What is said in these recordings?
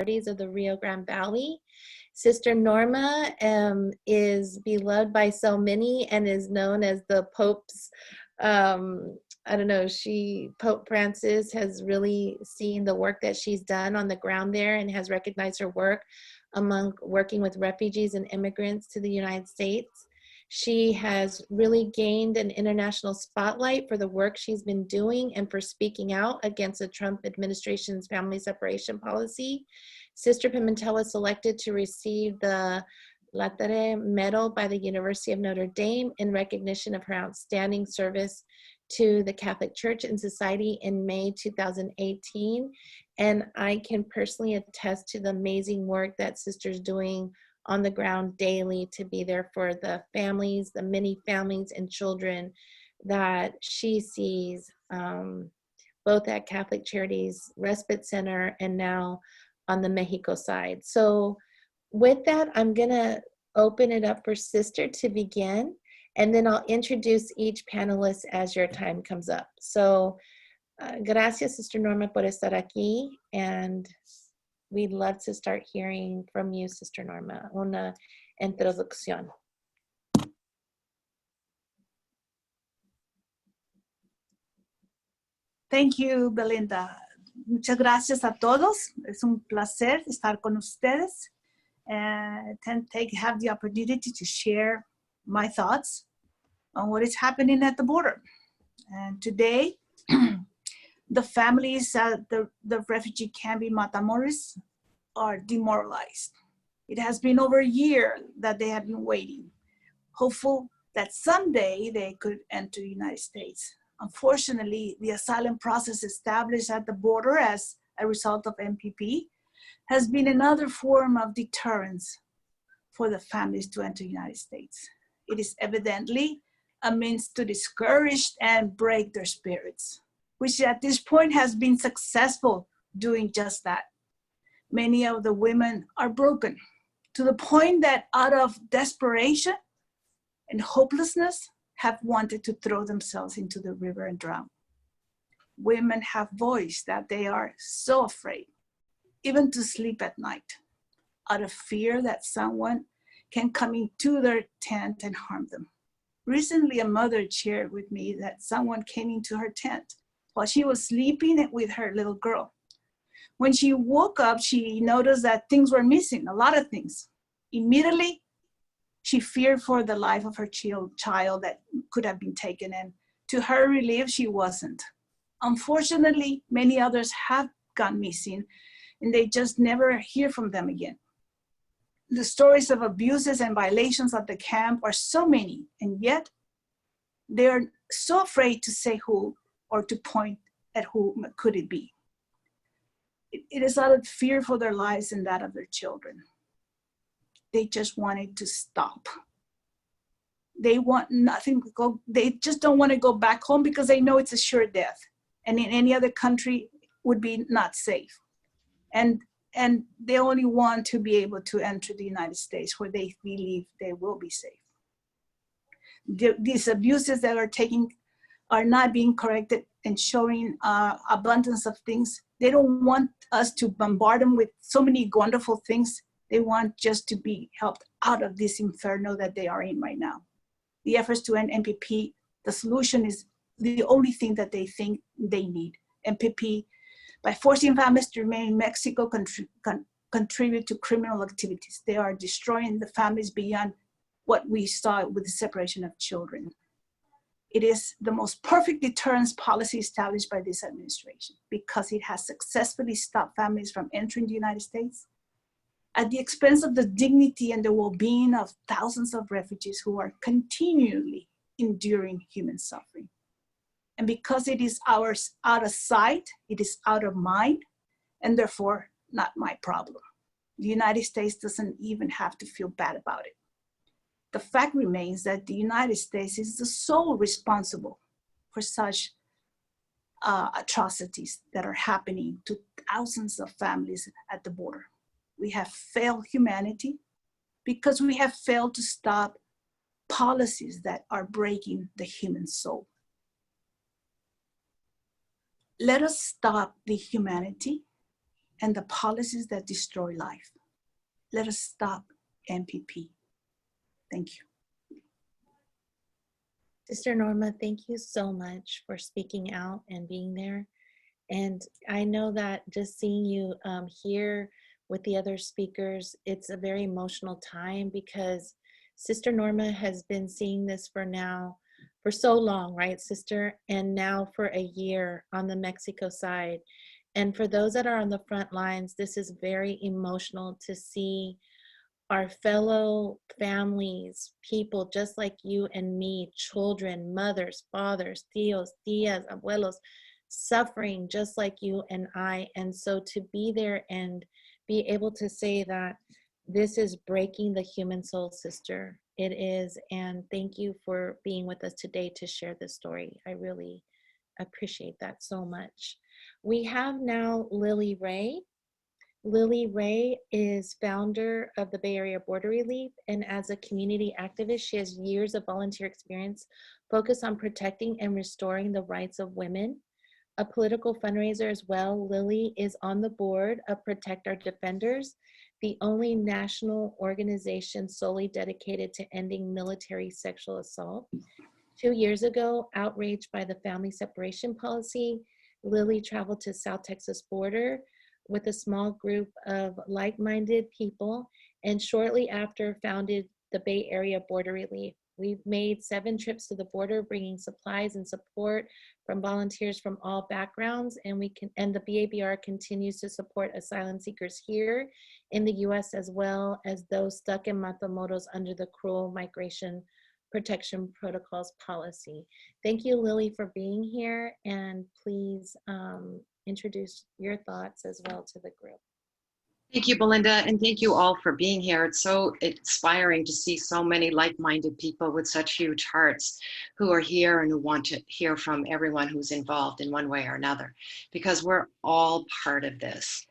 Charities of the Rio Grande Valley. Sister Norma is beloved by so many and is known as the Pope's, I don't know, Pope Francis has really seen the work that she's done on the ground there and has recognized her work among working with refugees and immigrants to the United States. She has really gained an international spotlight for the work she's been doing and for speaking out against the Trump administration's family separation policy. Sister Pimentel was selected to receive the Latere Medal by the University of Notre Dame in recognition of her outstanding service to the Catholic Church and society in May 2018. And I can personally attest to the amazing work that Sister's doing on the ground daily to be there for the families, the many families and children that she sees, both at Catholic Charities Respite Center and now on the Mexico side. So with that, I'm gonna open it up for Sister to begin, and then I'll introduce each panelist as your time comes up. So gracias, Sister Norma, por estar aquí, and we'd love to start hearing from you, Sister Norma. Una introducción. Thank you, Belinda. Muchas gracias a todos. Es un placer estar con ustedes and have the opportunity to share my thoughts on what is happening at the border. And today, the families at the refugee camp in Matamoros are demoralized. It has been over a year that they have been waiting, hopeful that someday they could enter the United States. Unfortunately, the asylum process established at the border as a result of MPP has been another form of deterrence for the families to enter the United States. It is evidently a means to discourage and break their spirits, which at this point has been successful doing just that. Many of the women are broken to the point that out of desperation and hopelessness have wanted to throw themselves into the river and drown. Women have voiced that they are so afraid, even to sleep at night, out of fear that someone can come into their tent and harm them. Recently, a mother shared with me that someone came into her tent while she was sleeping with her little girl. When she woke up, she noticed that things were missing, a lot of things. Immediately, she feared for the life of her child that could have been taken, and to her relief, she wasn't. Unfortunately, many others have gone missing, and they just never hear from them again. The stories of abuses and violations at the camp are so many, and yet they're so afraid to say who or to point at who could it be. It is out of fear for their lives and that of their children. They just want it to stop. They want nothing to go, they just don't want to go back home because they know it's a sure death. And in any other country would be not safe. And they only want to be able to enter the United States where they believe they will be safe. These abuses that are not being corrected and showing abundance of things. They don't want us to bombard them with so many wonderful things. They want just to be helped out of this inferno that they are in right now. The efforts to end MPP, the solution is the only thing that they think they need. MPP, by forcing families to remain in Mexico, contribute to criminal activities. They are destroying the families beyond what we saw with the separation of children. It is the most perfect deterrence policy established by this administration because it has successfully stopped families from entering the United States at the expense of the dignity and the well-being of thousands of refugees who are continually enduring human suffering. And because it is ours out of sight, it is out of mind, and therefore not my problem. The United States doesn't even have to feel bad about it. The fact remains that the United States is the sole responsible for such atrocities that are happening to thousands of families at the border. We have failed humanity because we have failed to stop policies that are breaking the human soul. Let us stop the humanity and the policies that destroy life. Let us stop MPP. Thank you. Sister Norma, thank you so much for speaking out and being there. And I know that just seeing you here with the other speakers, it's a very emotional time because Sister Norma has been seeing this for so long, right, Sister? And now for a year on the Mexico side. And for those that are on the front lines, this is very emotional to see our fellow families, people just like you and me, children, mothers, fathers, tios, tias, abuelos, suffering just like you and I. And so to be there and be able to say that this is breaking the human soul, sister, it is. And thank you for being with us today to share this story. I really appreciate that so much. We have now Lily Ray. Lily Ray is founder of the Bay Area Border Relief, and as a community activist, she has years of volunteer experience focused on protecting and restoring the rights of women. A political fundraiser as well, Lily is on the board of Protect Our Defenders, the only national organization solely dedicated to ending military sexual assault. 2 years ago, outraged by the family separation policy, Lily traveled to South Texas border with a small group of like-minded people, and shortly after founded the Bay Area Border Relief. We've made 7 trips to the border, bringing supplies and support from volunteers from all backgrounds, and the BABR continues to support asylum seekers here in the U.S. as well as those stuck in Matamoros under the cruel Migration Protection Protocol's policy. Thank you, Lily, for being here, and please introduce your thoughts as well to the group. Thank you, Belinda, and thank you all for being here. It's so inspiring to see so many like-minded people with such huge hearts who are here and who want to hear from everyone who's involved in one way or another, because we're all part of this.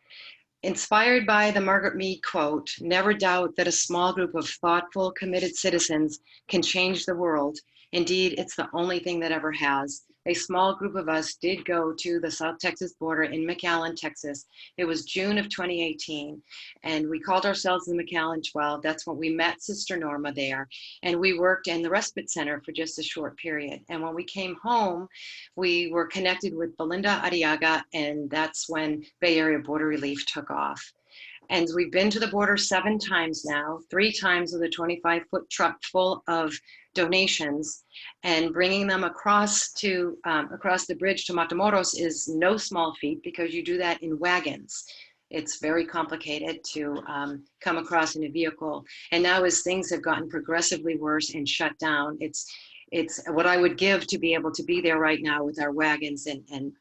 Inspired by the Margaret Mead quote, "Never doubt that a small group of thoughtful, committed citizens can change the world. Indeed, it's the only thing that ever has." A small group of us did go to the South Texas border in McAllen, Texas. It was June of 2018, and we called ourselves the McAllen 12. That's when we met Sister Norma there, and we worked in the respite center for just a short period. And when we came home, we were connected with Belinda Arriaga, and that's when Bay Area Border Relief took off. And we've been to the border 7 times now, 3 times with a 25-foot truck full of donations, and bringing them across the bridge to Matamoros is no small feat, because you do that in wagons. It's very complicated to come across in a vehicle. And now, as things have gotten progressively worse and shut down, it's what I would give to be able to be there right now with our wagons and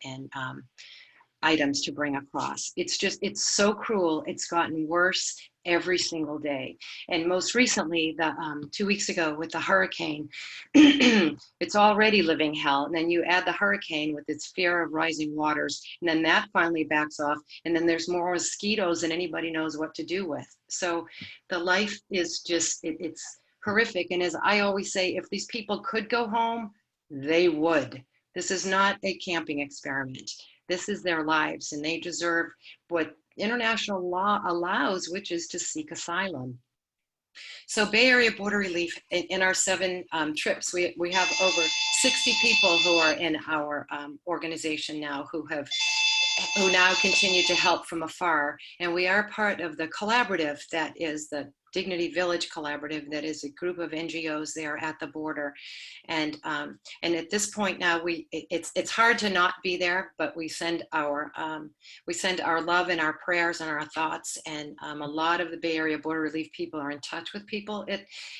items to bring across. It's so cruel. It's gotten worse every single day. And most recently, 2 weeks ago with the hurricane, it's already living hell. And then you add the hurricane with its fear of rising waters, and then that finally backs off. And then there's more mosquitoes than anybody knows what to do with. So the life is just, it's horrific. And as I always say, if these people could go home, they would. This is not a camping experiment. This is their lives, and they deserve what international law allows, which is to seek asylum. So Bay Area Border Relief, in our 7 trips, we have over 60 people who are in our organization now who now continue to help from afar. And we are part of the collaborative that is the Dignity Village Collaborative, that is a group of NGOs there at the border. And at this point now, it's hard to not be there, but we send our love and our prayers and our thoughts. And a lot of the Bay Area Border Relief people are in touch with people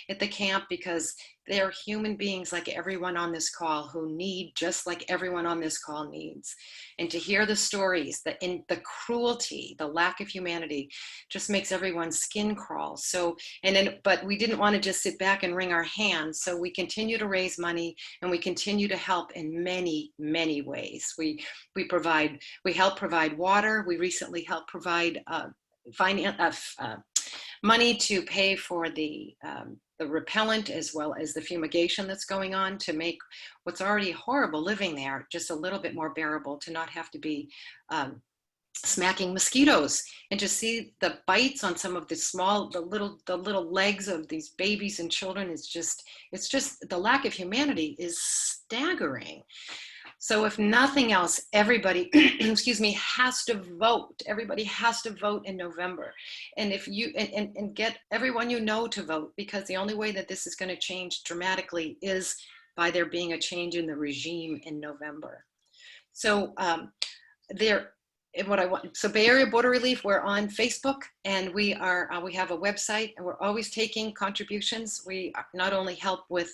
at the camp, because they're human beings like everyone on this call, who need just like everyone on this call needs. And to hear the stories, the cruelty, the lack of humanity, just makes everyone's skin crawl. So, but we didn't want to just sit back and wring our hands. So we continue to raise money, and we continue to help in many, many ways. We help provide water. We recently helped provide money to pay for the repellent, as well as the fumigation that's going on, to make what's already horrible living there just a little bit more bearable, to not have to be smacking mosquitoes, and to see the bites on some of the little legs of these babies and children is just, it's just, the lack of humanity is staggering. So if nothing else, everybody, excuse me, has to vote. Everybody has to vote in November. And if you, and get everyone you know to vote, because the only way that this is going to change dramatically is by there being a change in the regime in November. So so Bay Area Border Relief, we're on Facebook, and we have a website, and we're always taking contributions. We not only help with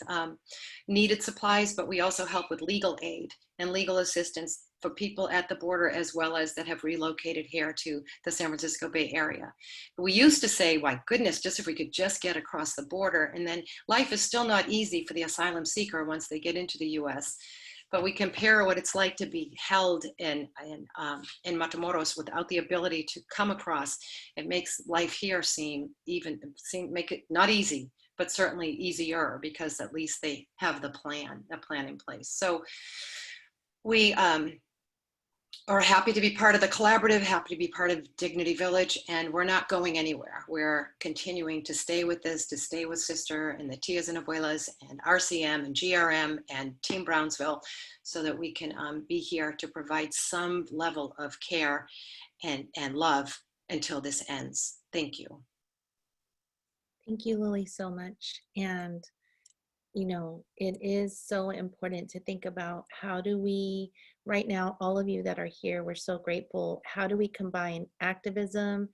needed supplies, but we also help with legal aid and legal assistance for people at the border, as well as that have relocated here to the San Francisco Bay Area. We used to say, my goodness, just if we could just get across the border, and then life is still not easy for the asylum seeker once they get into the US. But we compare what it's like to be held in Matamoros without the ability to come across. It makes life here make it not easy, but certainly easier, because at least they have a plan in place. So we are happy to be part of the collaborative, happy to be part of Dignity Village, and we're not going anywhere. We're continuing to stay with this, to stay with Sister and the Tias and Abuelas and RCM and GRM and Team Brownsville, so that we can be here to provide some level of care and love until this ends. Thank you. Thank you, Lily, so much. And you know, it is so important to think about, how do we, right now, all of you that are here, we're so grateful. How do we combine activism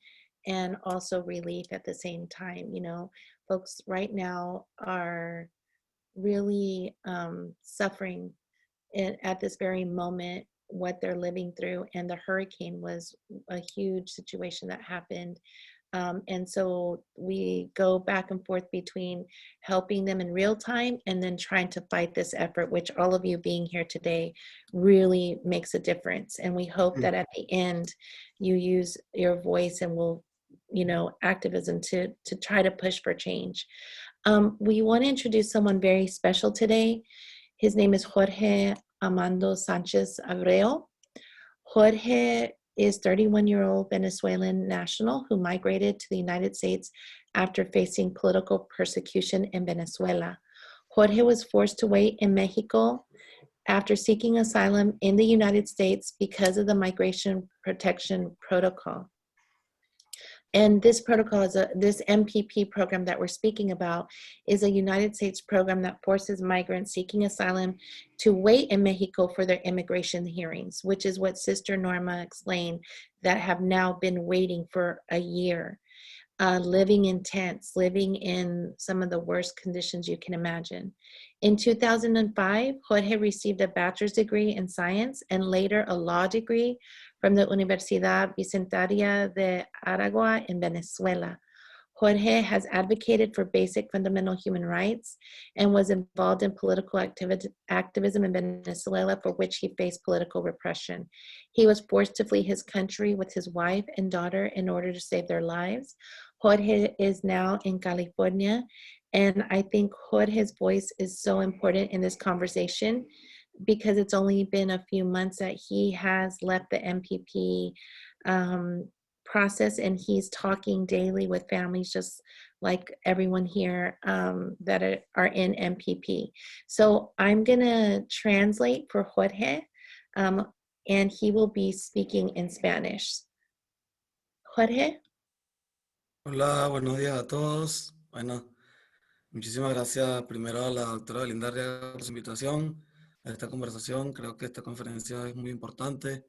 and also relief at the same time? You know, folks right now are really suffering at this very moment, what they're living through. And the hurricane was a huge situation that happened. And so we go back and forth between helping them in real time and then trying to fight this effort, which all of you being here today really makes a difference. And we hope that at the end you use your voice and will, you know, activism to try to push for change. We want to introduce someone very special today. His name is Jorge Armando Sanchez Abreu. Jorge is 31-year-old Venezuelan national who migrated to the United States after facing political persecution in Venezuela. Jorge was forced to wait in Mexico after seeking asylum in the United States because of the Migrant Protection Protocol. And this protocol is this MPP program that we're speaking about is a United States program that forces migrants seeking asylum to wait in Mexico for their immigration hearings, which is what Sister Norma explained, that have now been waiting for a year, living in tents, living in some of the worst conditions you can imagine. In 2005, Jorge received a bachelor's degree in science and later a law degree from the Universidad Bicentenaria de Aragua in Venezuela. Jorge has advocated for basic fundamental human rights and was involved in political activism in Venezuela, for which he faced political repression. He was forced to flee his country with his wife and daughter in order to save their lives. Jorge is now in California, and I think Jorge's voice is so important in this conversation, because it's only been a few months that he has left the MPP process, and he's talking daily with families just like everyone here that are in MPP. So I'm gonna translate for Jorge, and he will be speaking in Spanish. Jorge. Hola, buenos días a todos. Bueno, muchísimas gracias primero a la doctora Belinda Arriaga por su invitación a esta conversación. Creo que esta conferencia es muy importante.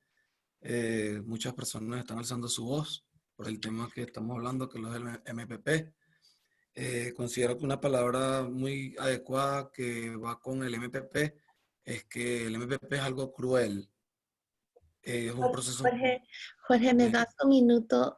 Muchas personas están alzando su voz por el tema que estamos hablando, que es el MPP. Considero que una palabra muy adecuada que va con el MPP es que el MPP es algo cruel. Es un proceso... Jorge, me das un minuto,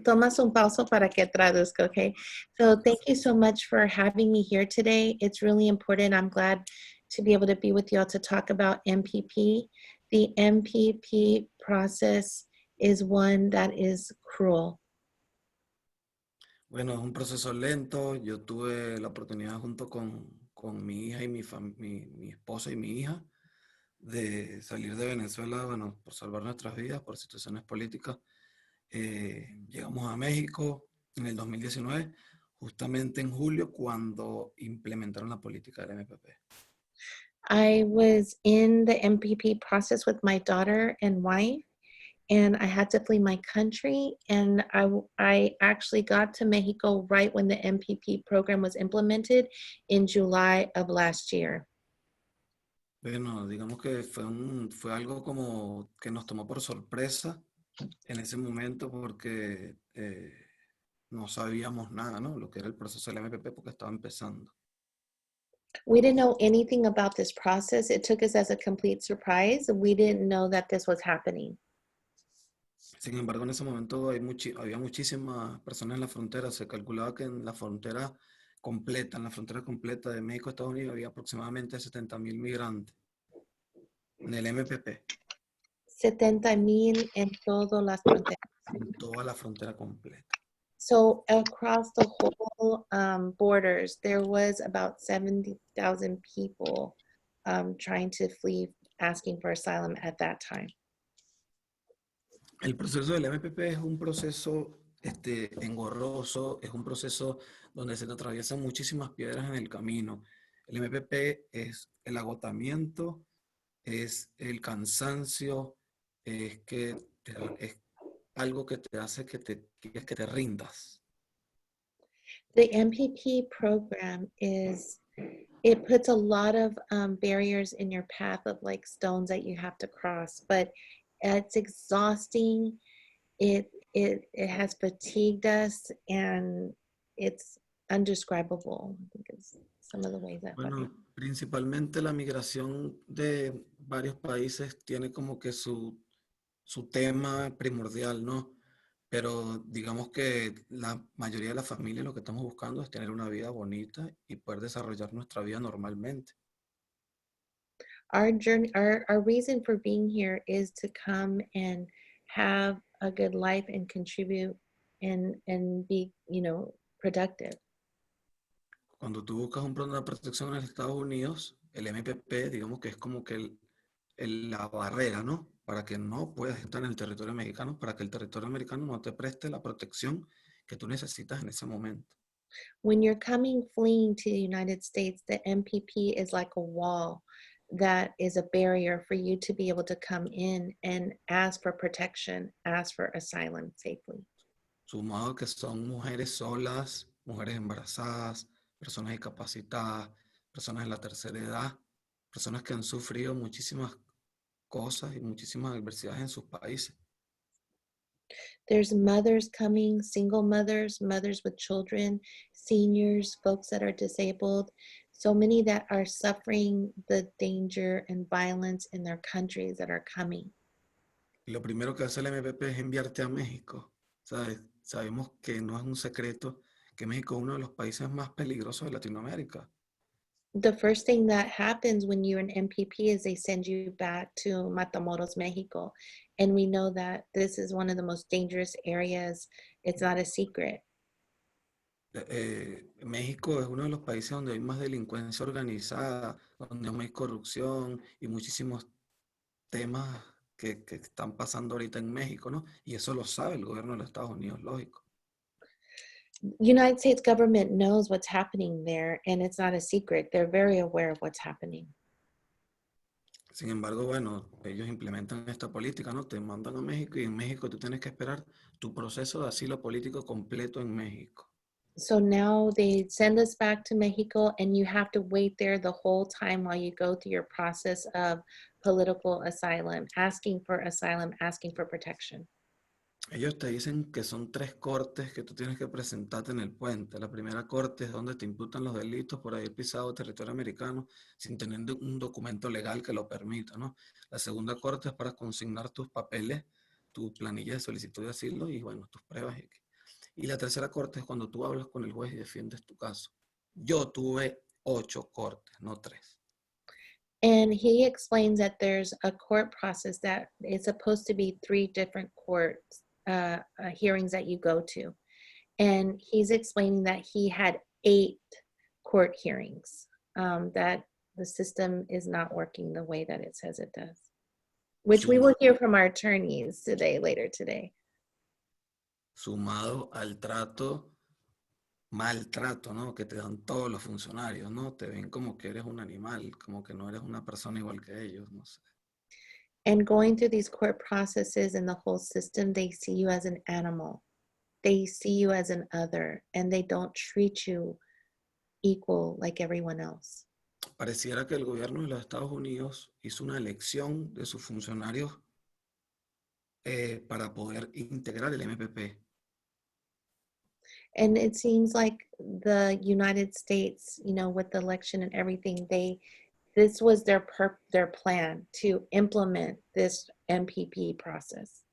tomas un pauso para que traduzca, okay? So thank you so much for having me here today. It's really important. I'm glad to be able to be with you all to talk about MPP. The MPP process is one that is cruel. Bueno, es un proceso lento. Yo tuve la oportunidad junto con mi hija y mi esposa y mi hija de salir de Venezuela, bueno, por salvar nuestras vidas, por situaciones políticas. Llegamos a México en el 2019, justamente en julio, cuando implementaron la política del MPP. I was in the MPP process with my daughter and wife, and I had to flee my country. And I actually got to Mexico right when the MPP program was implemented in July of last year. Bueno, digamos que fue algo como que nos tomó por sorpresa en ese momento porque no sabíamos nada, ¿no? Lo que era el proceso del MPP porque estaba empezando. We didn't know anything about this process. It took us as a complete surprise. We didn't know that this was happening. Sin embargo, en ese momento había muchísimas personas en la frontera. Se calculaba que en la frontera completa de México a Estados Unidos, había aproximadamente 70,000 migrantes en el MPP, 70,000 en todas las fronteras. en toda la frontera completa. So across the whole borders, there was about 70,000 people trying to flee, asking for asylum at that time. El proceso del MPP es un proceso engorroso, es un proceso donde se te atraviesan muchísimas piedras en el camino. El MPP es el agotamiento, es el cansancio, es algo que te hace que te rindas. The MPP program it puts a lot of barriers in your path of like stones that you have to cross, but it's exhausting. It has fatigued us, and it's undescribable. I think is some of the ways that. Bueno, principalmente la migración de varios países tiene como que su tema primordial, ¿no? Pero digamos que la mayoría de la familia lo que estamos buscando es tener una vida bonita y poder desarrollar nuestra vida normalmente. Our journey, our reason for being here is to come and have a good life and contribute and be, productive. Cuando tú buscas un programa de protección en los Estados Unidos, el MPP, digamos que es como que la barrera, ¿no? Para que no puedas estar en el territorio mexicano, para que el territorio americano no te preste la protección que tú necesitas en ese momento. When you're coming fleeing to the United States, the MPP is like a wall that is a barrier for you to be able to come in and ask for protection, ask for asylum safely. Sumado que son mujeres solas, mujeres embarazadas, personas discapacitadas, personas de la tercera edad, personas que han sufrido muchísimas cosas y muchísimas adversidades en sus países. There's mothers coming, single mothers, mothers with children, seniors, folks that are disabled, so many that are suffering the danger and violence in their countries that are coming. Y lo primero que hace el MPP es enviarte a México. ¿Sabes? Sabemos que no es un secreto que México es uno de los países más peligrosos de Latinoamérica. The first thing that happens when you're an MPP is they send you back to Matamoros, Mexico. And we know that this is one of the most dangerous areas. It's not a secret. México es uno de los países donde hay más delincuencia organizada, donde hay más corrupción y muchísimos temas que están pasando ahorita en México, ¿no? Y eso lo sabe el gobierno de los Estados Unidos, lógico. United States government knows what's happening there, and it's not a secret. They're very aware of what's happening. Sin embargo, bueno, ellos implementan esta política, ¿no? Te mandan a México y en México tú tienes que esperar tu proceso de asilo político completo en México. So now they send us back to Mexico, and you have to wait there the whole time while you go through your process of political asylum, asking for asylum, asking for protection. Ellos te dicen que son 3 cortes que tú tienes que presentarte en el puente. La primera corte es donde te imputan los delitos por haber pisado territorio americano sin tener un documento legal que lo permita, ¿no? La segunda corte es para consignar tus papeles, tu planilla de solicitud de asilo y, bueno, tus pruebas. Y la tercera corte es cuando tú hablas con el juez y defiendes tu caso. Yo tuve 8 cortes, no 3. And he explains that there's a court process that is supposed to be 3 different courts hearings that you go to. And he's explaining that he had 8 court hearings that the system is not working the way that it says it does, which we will hear from our attorneys later today. Sumado al maltrato, ¿no? Que te dan todos los funcionarios, ¿no? Te ven como que eres un animal, como que no eres una persona igual que ellos, no sé. And going through these court processes and the whole system, they see you as an animal. They see you as an other, and they don't treat you equal like everyone else. Pareciera que el gobierno de los Estados Unidos hizo una elección de sus funcionarios para poder integrar el MPP. And it seems like the United States, with the election and everything, this was their plan to implement this MPP process.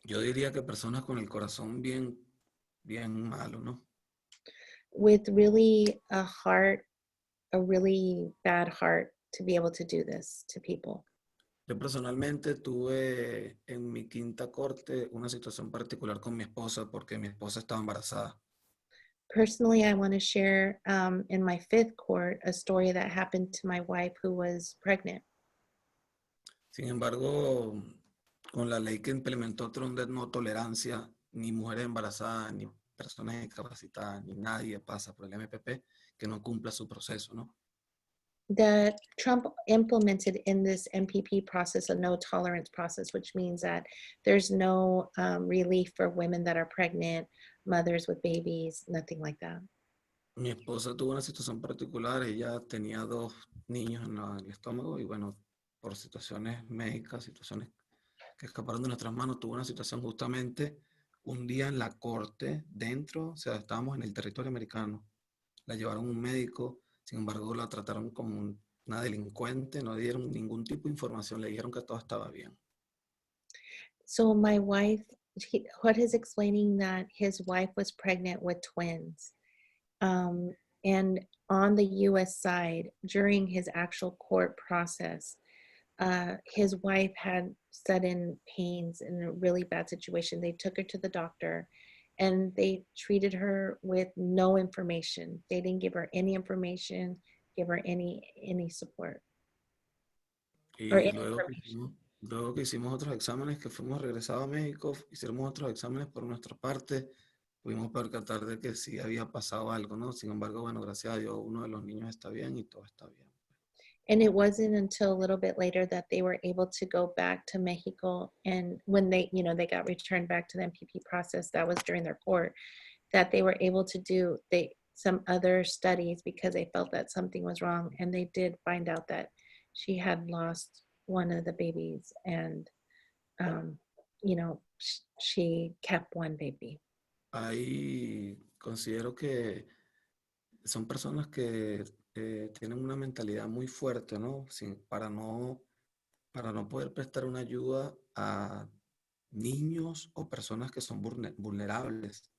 Yo diría que personas con el corazón bien, bien malo, ¿no? With really a really bad heart to be able to do this to people. Yo personalmente tuve en mi quinta corte una situación particular con mi esposa porque mi esposa estaba embarazada. Personally, I want to share in my fifth court a story that happened to my wife who was pregnant. Sin embargo, con la ley que implementó Trump de no tolerancia, ni mujeres embarazadas, ni personas discapacitadas, ni nadie pasa por el MPP que no cumpla su proceso, ¿no? That Trump implemented in this MPP process a no tolerance process, which means that there's no relief for women that are pregnant, mothers with babies, nothing like that. Mi esposa tuvo una situación particular, ella tenía 2 niños en el estómago y bueno, por situaciones médicas, situaciones que escaparon de nuestras manos, tuvo una situación justamente un día en la corte, dentro, o sea, estábamos en el territorio americano, la llevaron a un médico, sin embargo la trataron como una delincuente, no dieron ningún tipo de información, le dijeron que todo estaba bien. So my wife, Jorge is explaining that his wife was pregnant with twins. And on the US side, during his actual court process, his wife had sudden pains in a really bad situation. They took her to the doctor and they treated her with no information. They didn't give her any information, give her any support. Y luego que hicimos otros exámenes, que fuimos regresados a México, hicimos otros exámenes por nuestra parte, pudimos percatar de que sí había pasado algo, ¿no? Sin embargo, bueno, gracias a Dios, uno de los niños está bien y todo está bien. And it wasn't until a little bit later that they were able to go back to Mexico. And when they got returned back to the MPP process, that was during their court, that they were able to do some other studies because they felt that something was wrong. And they did find out that she had lost one of the babies and, she kept one baby. Ahí considero que son personas que tienen una mentalidad muy fuerte, ¿no? Para no poder prestar una ayuda a niños o personas que son vulnerables,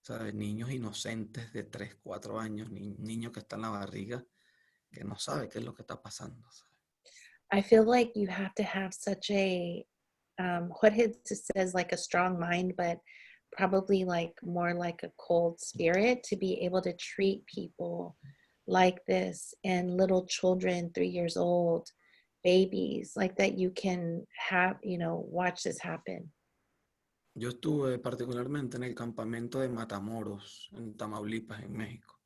¿sabes? Niños inocentes de 3, 4 años, niño que está en la barriga, que no sabe qué es lo que está pasando, ¿sabes? I feel like you have to have such Jorge says like a strong mind, but probably like more like a cold spirit to be able to treat people like this, and little children, 3 years old, babies, like that you can have, watch this happen. Yo estuve particularmente en el campamento de Matamoros, en Tamaulipas, en México.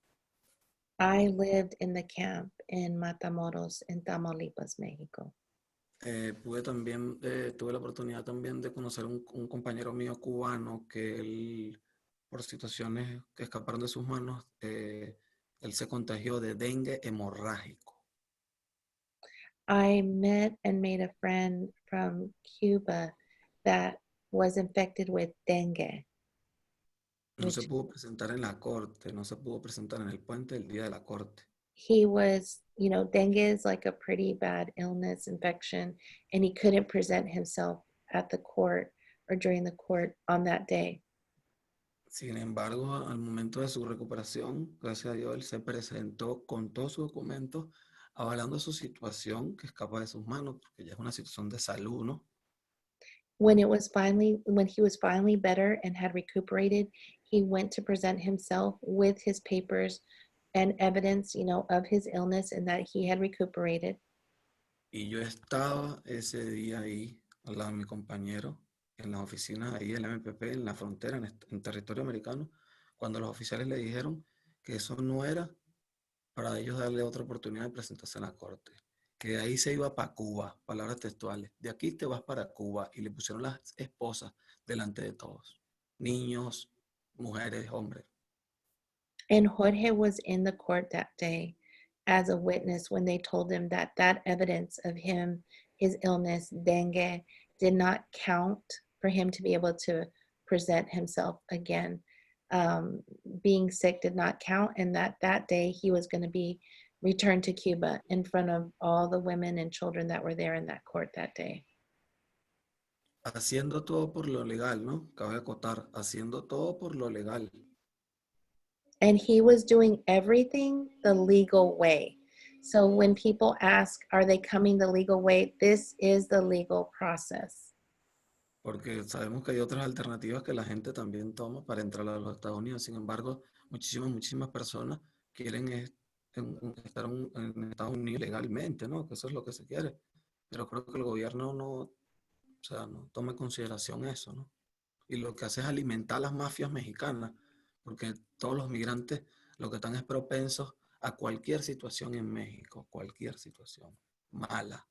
I lived in the camp in Matamoros in Tamaulipas, Mexico. Tuve la oportunidad también de conocer un compañero mío cubano que él, por situaciones que escaparon de sus manos, él se contagió de dengue hemorrágico. I met and made a friend from Cuba that was infected with dengue. No se pudo presentar en la corte, no se pudo presentar en el puente el día de la corte. He was, dengue is like a pretty bad illness, infection, and he couldn't present himself at the court or during the court on that day. Sin embargo, al momento de su recuperación, gracias a Dios, él se presentó con todos sus documentos avalando su situación que escapa de sus manos, porque ya es una situación de salud, ¿no? When he was finally better and had recuperated, he went to present himself with his papers and evidence, you know, of his illness and that he had recuperated. Y yo estaba ese día ahí, al lado de mi compañero, en las oficinas ahí del MPP, en la frontera, en territorio americano, cuando los oficiales le dijeron que eso no era para ellos darle otra oportunidad de presentarse en la corte. Que de ahí se iba para Cuba, palabras textuales. De aquí te vas para Cuba. Y le pusieron las esposas delante de todos. Niños, mujeres, hombres. And Jorge was in the court that day as a witness when they told him that that evidence of him, his illness, dengue, did not count for him to be able to present himself again. Being sick did not count, and that day he was going to be returned to Cuba in front of all the women and children that were there in that court that day. Haciendo todo por lo legal, ¿no? Cabe acotar, haciendo todo por lo legal. And he was doing everything the legal way. So when people ask, are they coming the legal way? This is the legal process. Porque sabemos que hay otras alternativas que la gente también toma para entrar a los Estados Unidos. Sin embargo, muchísimas personas quieren estar en Estados Unidos legalmente, ¿no? Que eso es lo que se quiere. Pero creo que el gobierno no toma en consideración eso, ¿no? Y lo que hace es alimentar a las mafias mexicanas, porque todos los migrantes lo que están es propensos a cualquier situación en México, cualquier situación mala.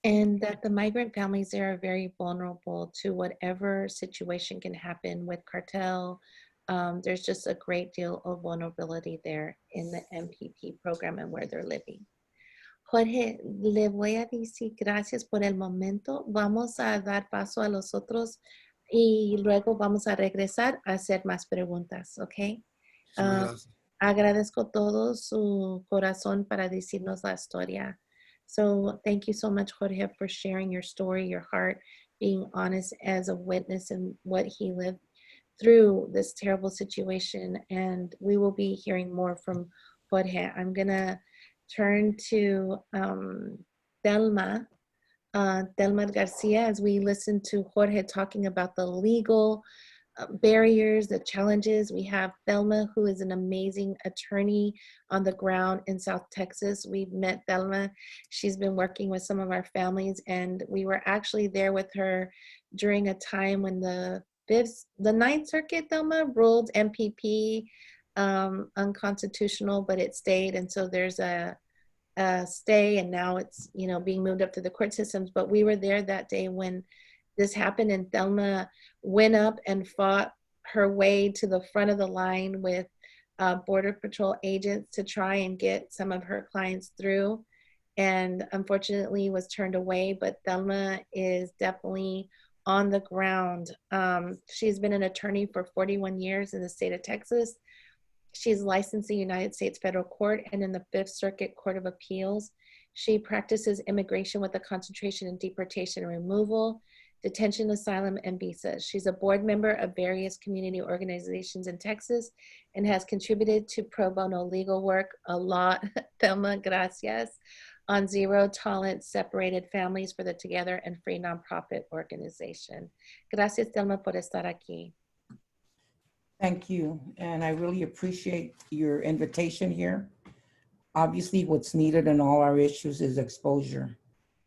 And that the migrant families there are very vulnerable to whatever situation can happen with cartel. There's just a great deal of vulnerability there in the MPP program and where they're living. Jorge, le voy a decir gracias por el momento. Vamos a dar paso a los otros y luego vamos a regresar a hacer más preguntas, ¿ok? Muchísimas gracias. Agradezco todo su corazón para decirnos la historia. So thank you so much, Jorge, for sharing your story, your heart, being honest as a witness and what he lived through this terrible situation. And we will be hearing more from Jorge. I'm going to turn to Thelma Garcia as we listen to Jorge talking about the legal barriers, the challenges. We have Thelma, who is an amazing attorney on the ground in South Texas. We've met Thelma. She's been working with some of our families, and we were actually there with her during a time when the Ninth Circuit, Thelma, ruled MPP unconstitutional, but it stayed, and so there's a stay, and now it's, you know, being moved up to the court systems. But we were there that day when this happened, and Thelma went up and fought her way to the front of the line with Border Patrol agents to try and get some of her clients through, and unfortunately was turned away. But Thelma is definitely on the ground. She's been an attorney for 41 years in the state of Texas. She's licensed in the United States Federal Court and in the Fifth Circuit Court of Appeals. She practices immigration with a concentration in deportation and removal, detention, asylum, and visas. She's a board member of various community organizations in Texas and has contributed to pro bono legal work a lot, Thelma, gracias, on Zero Tolerance Separated Families for the Together and Free Nonprofit Organization. Gracias, Thelma, por estar aquí. Thank you, and I really appreciate your invitation here. Obviously, what's needed in all our issues is exposure,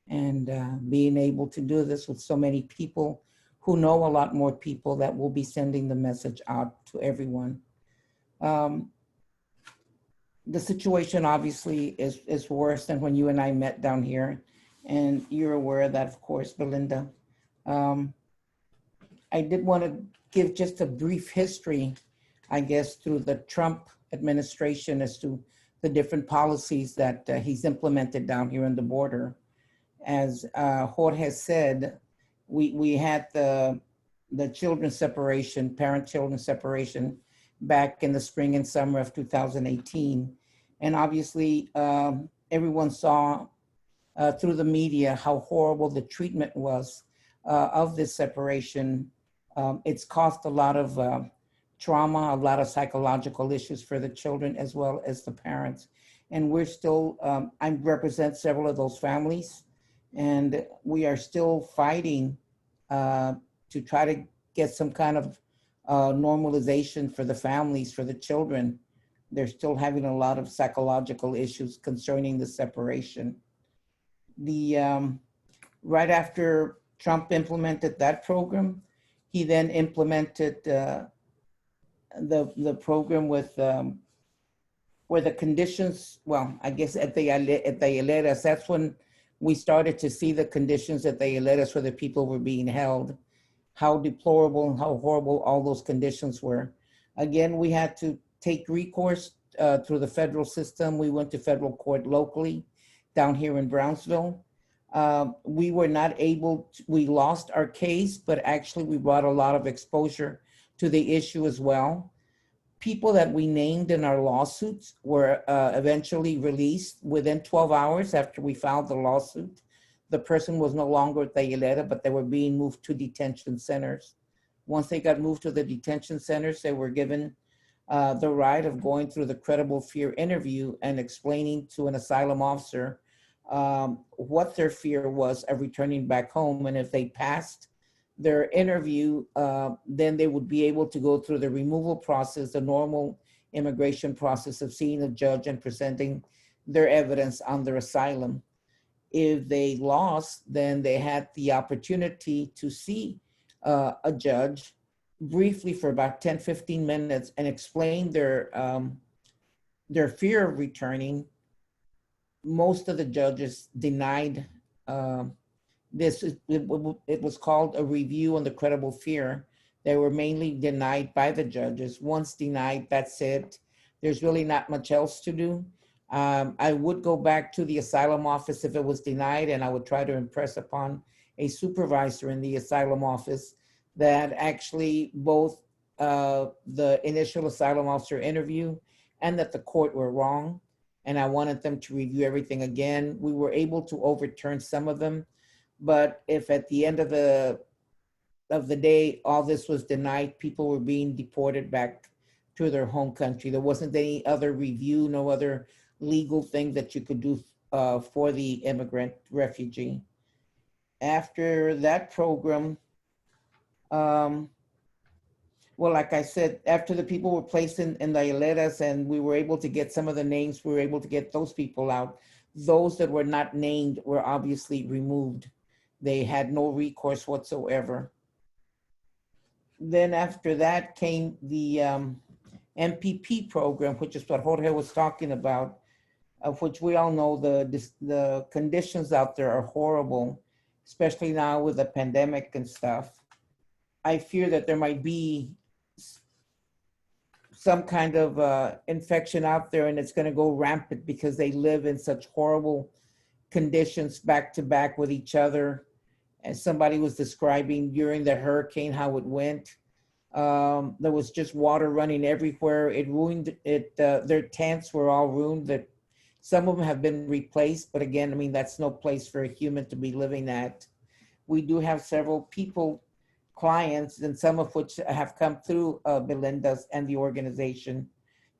and being able to do this with so many people who know a lot more people that will be sending the message out to everyone. The situation obviously is worse than when you and I met down here, and you're aware of that, of course, Belinda. I did want to give just a brief history, I guess, through the Trump administration as to the different policies that he's implemented down here on the border. As Jorge said, we had the children's separation, parent-children separation back in the spring and summer of 2018. And obviously, everyone saw through the media how horrible the treatment was of this separation. It's caused a lot of trauma, a lot of psychological issues for the children as well as the parents. And we're still, I represent several of those families, and we are still fighting to try to get some kind of normalization for the families, for the children. They're still having a lot of psychological issues concerning the separation. Right after Trump implemented that program, he then implemented the program with where the conditions, well, I guess at the hieleras, that's when we started to see the conditions at the hieleras where the people were being held, how deplorable and how horrible all those conditions were. Again, we had to take recourse through the federal system. We went to federal court locally down here in Brownsville. We were not able to, we lost our case, but actually we brought a lot of exposure to the issue as well. People that we named in our lawsuits were eventually released within 12 hours after we filed the lawsuit. The person was no longer at the hilera, but they were being moved to detention centers. Once they got moved to the detention centers, they were given the right of going through the credible fear interview and explaining to an asylum officer what their fear was of returning back home. And if they passed their interview, then they would be able to go through the removal process, the normal immigration process of seeing a judge and presenting their evidence on their asylum. If they lost, then they had the opportunity to see a judge briefly for about 10, 15 minutes and explain their fear of returning. Most of the judges denied this. It was called a review on the credible fear. They were mainly denied by the judges. Once denied, that's it. There's really not much else to do. I would go back to the asylum office if it was denied, and I would try to impress upon a supervisor in the asylum office that actually both the initial asylum officer interview and that the court were wrong. And I wanted them to review everything again. We were able to overturn some of them, but if at the end of the day, all this was denied, people were being deported back to their home country. There wasn't any other review, no other legal thing that you could do for the immigrant refugee. After that program, well, like I said, after the people were placed in the hieleras and we were able to get some of the names, we were able to get those people out. Those that were not named were obviously removed. They had no recourse whatsoever. Then after that came the MPP program, which is what Jorge was talking about, of which we all know the conditions out there are horrible, especially now with the pandemic and stuff. I fear that there might be some kind of infection out there and it's going to go rampant because they live in such horrible conditions back to back with each other. As somebody was describing during the hurricane how it went, there was just water running everywhere. It ruined it. Their tents were all ruined. That some of them have been replaced, but again, I mean, that's no place for a human to be living at. We do have several people, clients, and some of which have come through Belinda's and the organization,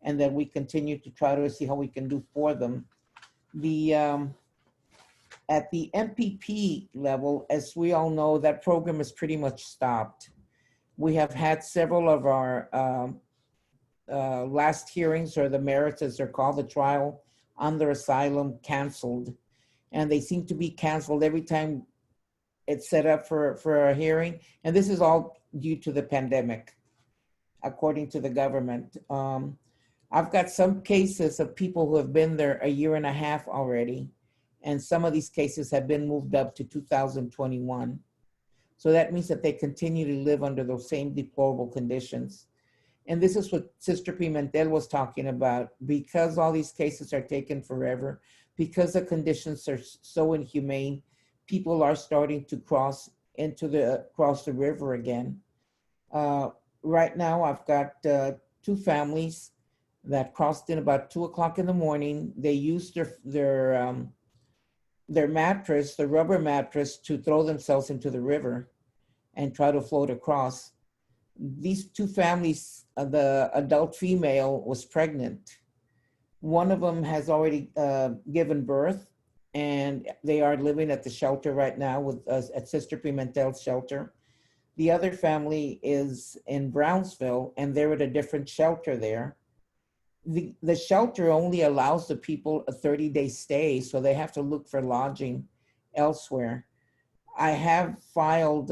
and that we continue to try to see how we can do for them. At the MPP level, as we all know, that program is pretty much stopped. We have had several of our last hearings, or the merits as they're called, the trial on their asylum, canceled. And they seem to be canceled every time it's set up for a hearing. And this is all due to the pandemic, according to the government. I've got some cases of people who have been there a year and a half already. And some of these cases have been moved up to 2021. So that means that they continue to live under those same deplorable conditions. And this is what Sister Pimentel was talking about. Because all these cases are taking forever, because the conditions are so inhumane, people are starting to cross the river again. Right now, I've got two families that crossed in about 2 o'clock in the morning. They used their mattress, the rubber mattress, to throw themselves into the river and try to float across. These two families, the adult female was pregnant. One of them has already given birth, and they are living at the shelter right now with us at Sister Pimentel's shelter. The other family is in Brownsville, and they're at a different shelter there. the shelter only allows the people a 30-day stay, so they have to look for lodging elsewhere. I have filed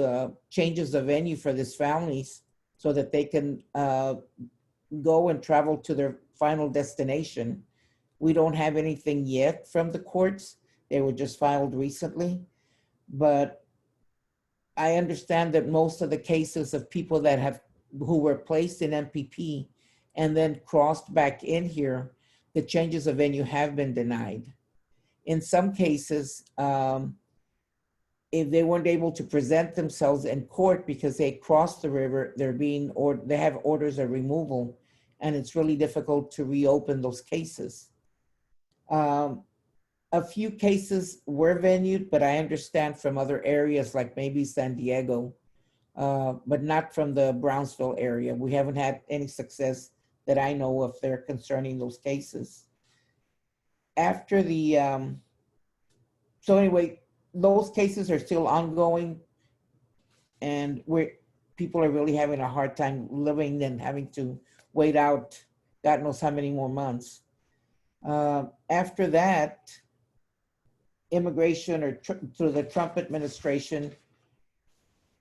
changes of venue for these families so that they can go and travel to their final destination. We don't have anything yet from the courts. They were just filed recently. But I understand that most of the cases of people who were placed in MPP and then crossed back in here, the changes of venue have been denied. In some cases, if they weren't able to present themselves in court because they crossed the river, they have orders of removal, and it's really difficult to reopen those cases. A few cases were venued, but I understand from other areas like maybe San Diego, but not from the Brownsville area. We haven't had any success that I know of there concerning those cases. After the, so anyway, those cases are still ongoing, and people are really having a hard time living and having to wait out God knows how many more months. After that, immigration through the Trump administration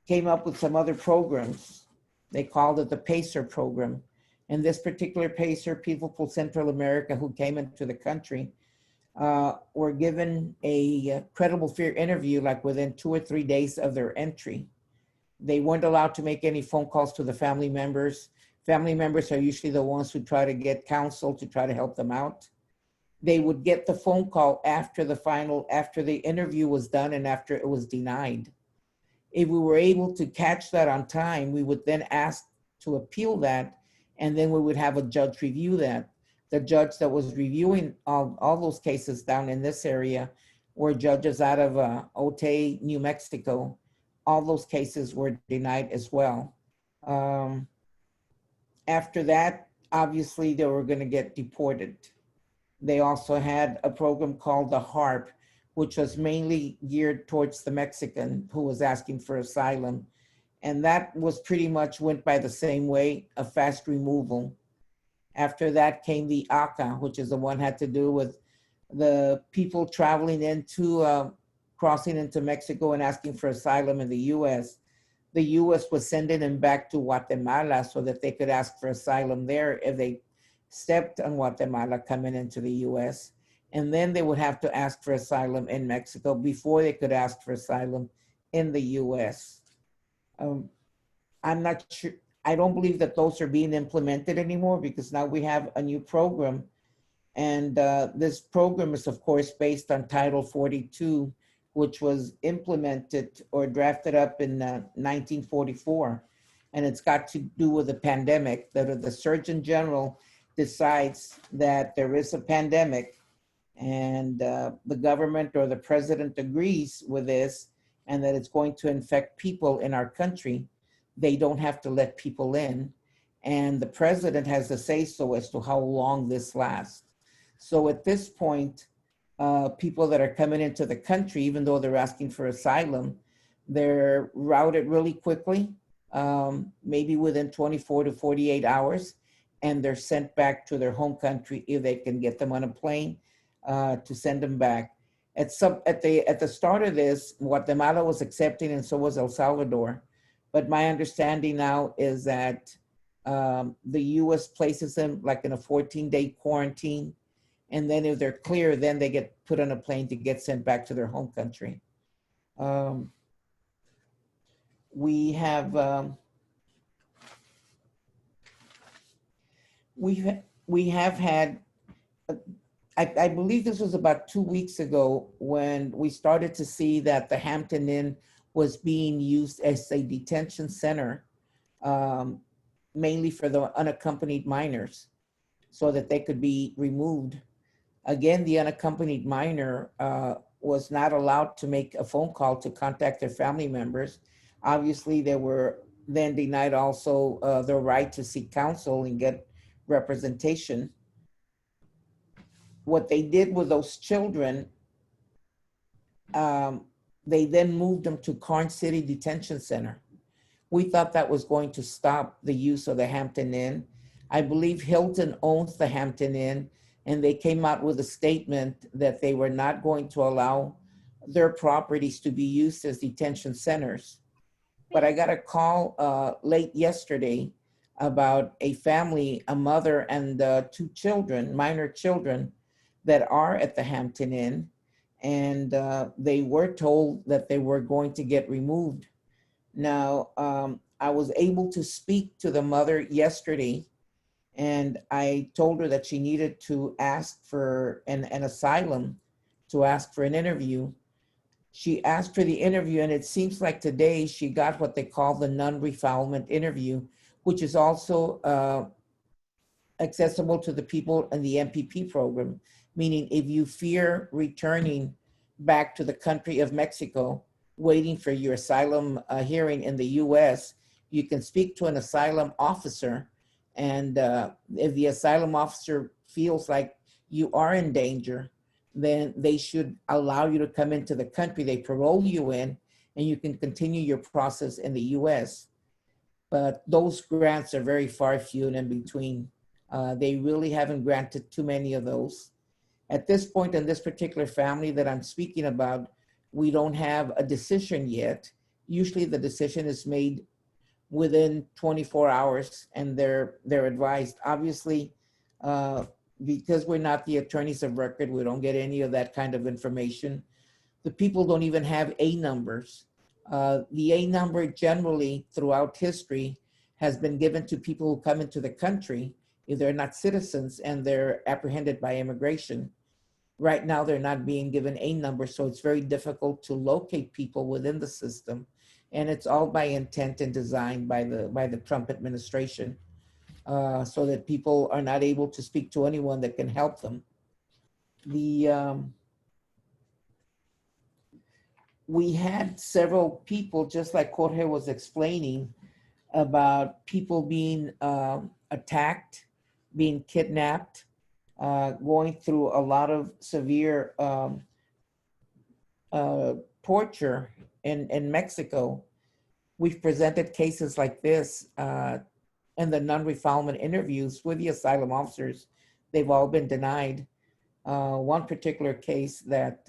came up with some other programs. They called it the PACER program. And this particular PACER, people from Central America who came into the country, were given a credible fear interview like within 2 or 3 days of their entry. They weren't allowed to make any phone calls to the family members. Family members are usually the ones who try to get counsel to try to help them out. They would get the phone call after the interview was done and after it was denied. If we were able to catch that on time, we would then ask to appeal that, and then we would have a judge review that. The judge that was reviewing all those cases down in this area were judges out of Otay, New Mexico. All those cases were denied as well. After that, obviously, they were going to get deported. They also had a program called the HARP, which was mainly geared towards the Mexican who was asking for asylum. And that was pretty much went by the same way, a fast removal. After that came the ACA, which is the one had to do with the people traveling into, crossing into Mexico and asking for asylum in the US. The US was sending them back to Guatemala so that they could ask for asylum there if they stepped on Guatemala coming into the US. And then they would have to ask for asylum in Mexico before they could ask for asylum in the US. I'm not sure, I don't believe that those are being implemented anymore because now we have a new program. And this program is of course based on Title 42, which was implemented or drafted up in 1944. And it's got to do with the pandemic, that the Surgeon General decides that there is a pandemic and the government or the president agrees with this and that it's going to infect people in our country, they don't have to let people in. And the president has the say-so as to how long this lasts. So at this point, people that are coming into the country, even though they're asking for asylum, they're routed really quickly, maybe within 24 to 48 hours, and they're sent back to their home country if they can get them on a plane to send them back. At the start of this, Guatemala was accepting and so was El Salvador. But my understanding now is that the US places them like in a 14-day quarantine. And then if they're clear, then they get put on a plane to get sent back to their home country. We have had, I believe this was about 2 weeks ago when we started to see that the Hampton Inn was being used as a detention center, mainly for the unaccompanied minors, so that they could be removed. Again, the unaccompanied minor was not allowed to make a phone call to contact their family members. Obviously, they were then denied also their right to seek counsel and get representation. What they did with those children, they then moved them to Karnes City Detention Center. We thought that was going to stop the use of the Hampton Inn. I believe Hilton owns the Hampton Inn, and they came out with a statement that they were not going to allow their properties to be used as detention centers. But I got a call late yesterday about a family, a mother and two children, minor children, that are at the Hampton Inn. And they were told that they were going to get removed. Now, I was able to speak to the mother yesterday, and I told her that she needed to ask for an asylum, to ask for an interview. She asked for the interview, and it seems like today she got what they call the non-refoulement interview, which is also accessible to the people in the MPP program, meaning if you fear returning back to the country of Mexico, waiting for your asylum hearing in the US, you can speak to an asylum officer. And if the asylum officer feels like you are in danger, then they should allow you to come into the country. They parole you in, and you can continue your process in the US. But those grants are very far few and in between. They really haven't granted too many of those. At this point in this particular family that I'm speaking about, we don't have a decision yet. Usually the decision is made within 24 hours and they're advised. Obviously, because we're not the attorneys of record, we don't get any of that kind of information. The people don't even have A numbers. The A number generally throughout history has been given to people who come into the country if they're not citizens and they're apprehended by immigration. Right now, they're not being given A numbers, so it's very difficult to locate people within the system. And it's all by intent and design by the Trump administration, so that people are not able to speak to anyone that can help them. We had several people, just like Jorge was explaining, about people being attacked, being kidnapped, going through a lot of severe torture in Mexico. We've presented cases like this in the non-refoulement interviews with the asylum officers. They've all been denied. One particular case that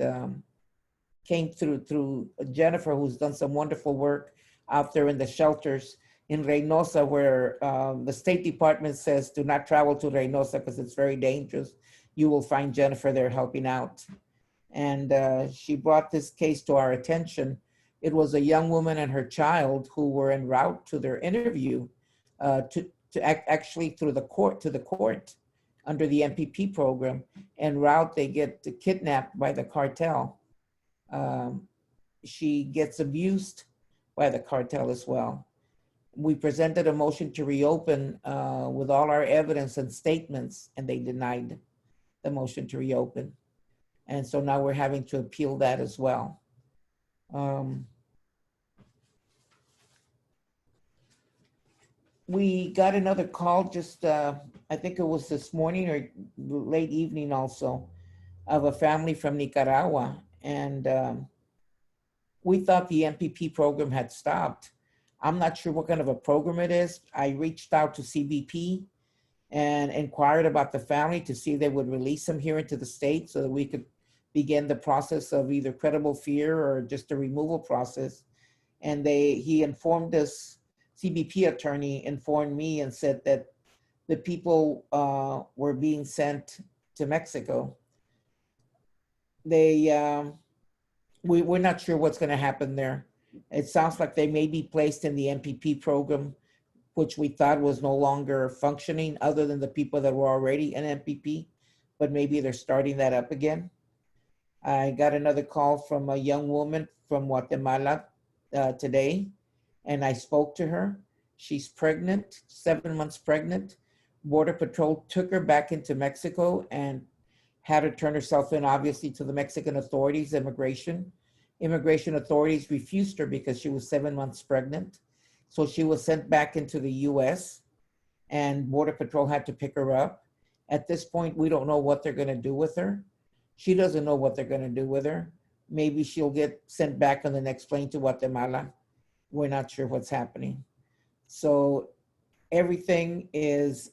came through Jennifer, who's done some wonderful work out there in the shelters in Reynosa, where the State Department says do not travel to Reynosa because it's very dangerous. You will find Jennifer there helping out. And she brought this case to our attention. It was a young woman and her child who were en route to their interview actually through the court, to the court under the MPP program. En route, they get kidnapped by the cartel. She gets abused by the cartel as well. We presented a motion to reopen with all our evidence and statements, and they denied the motion to reopen. And so now we're having to appeal that as well. We got another call just, I think it was this morning or late evening also, of a family from Nicaragua. And we thought the MPP program had stopped. I'm not sure what kind of a program it is. I reached out to CBP and inquired about the family to see if they would release them here into the state so that we could begin the process of either credible fear or just a removal process. And he informed us, CBP attorney informed me and said that the people were being sent to Mexico. We're not sure what's going to happen there. It sounds like they may be placed in the MPP program, which we thought was no longer functioning other than the people that were already in MPP, but maybe they're starting that up again. I got another call from a young woman from Guatemala today, and I spoke to her. She's pregnant, 7 months pregnant. Border Patrol took her back into Mexico and had her turn herself in, obviously, to the Mexican authorities, immigration. Immigration authorities refused her because she was 7 months pregnant. So she was sent back into the US, and Border Patrol had to pick her up. At this point, we don't know what they're gonna do with her. She doesn't know what they're gonna do with her. Maybe she'll get sent back on the next plane to Guatemala. We're not sure what's happening. So everything is,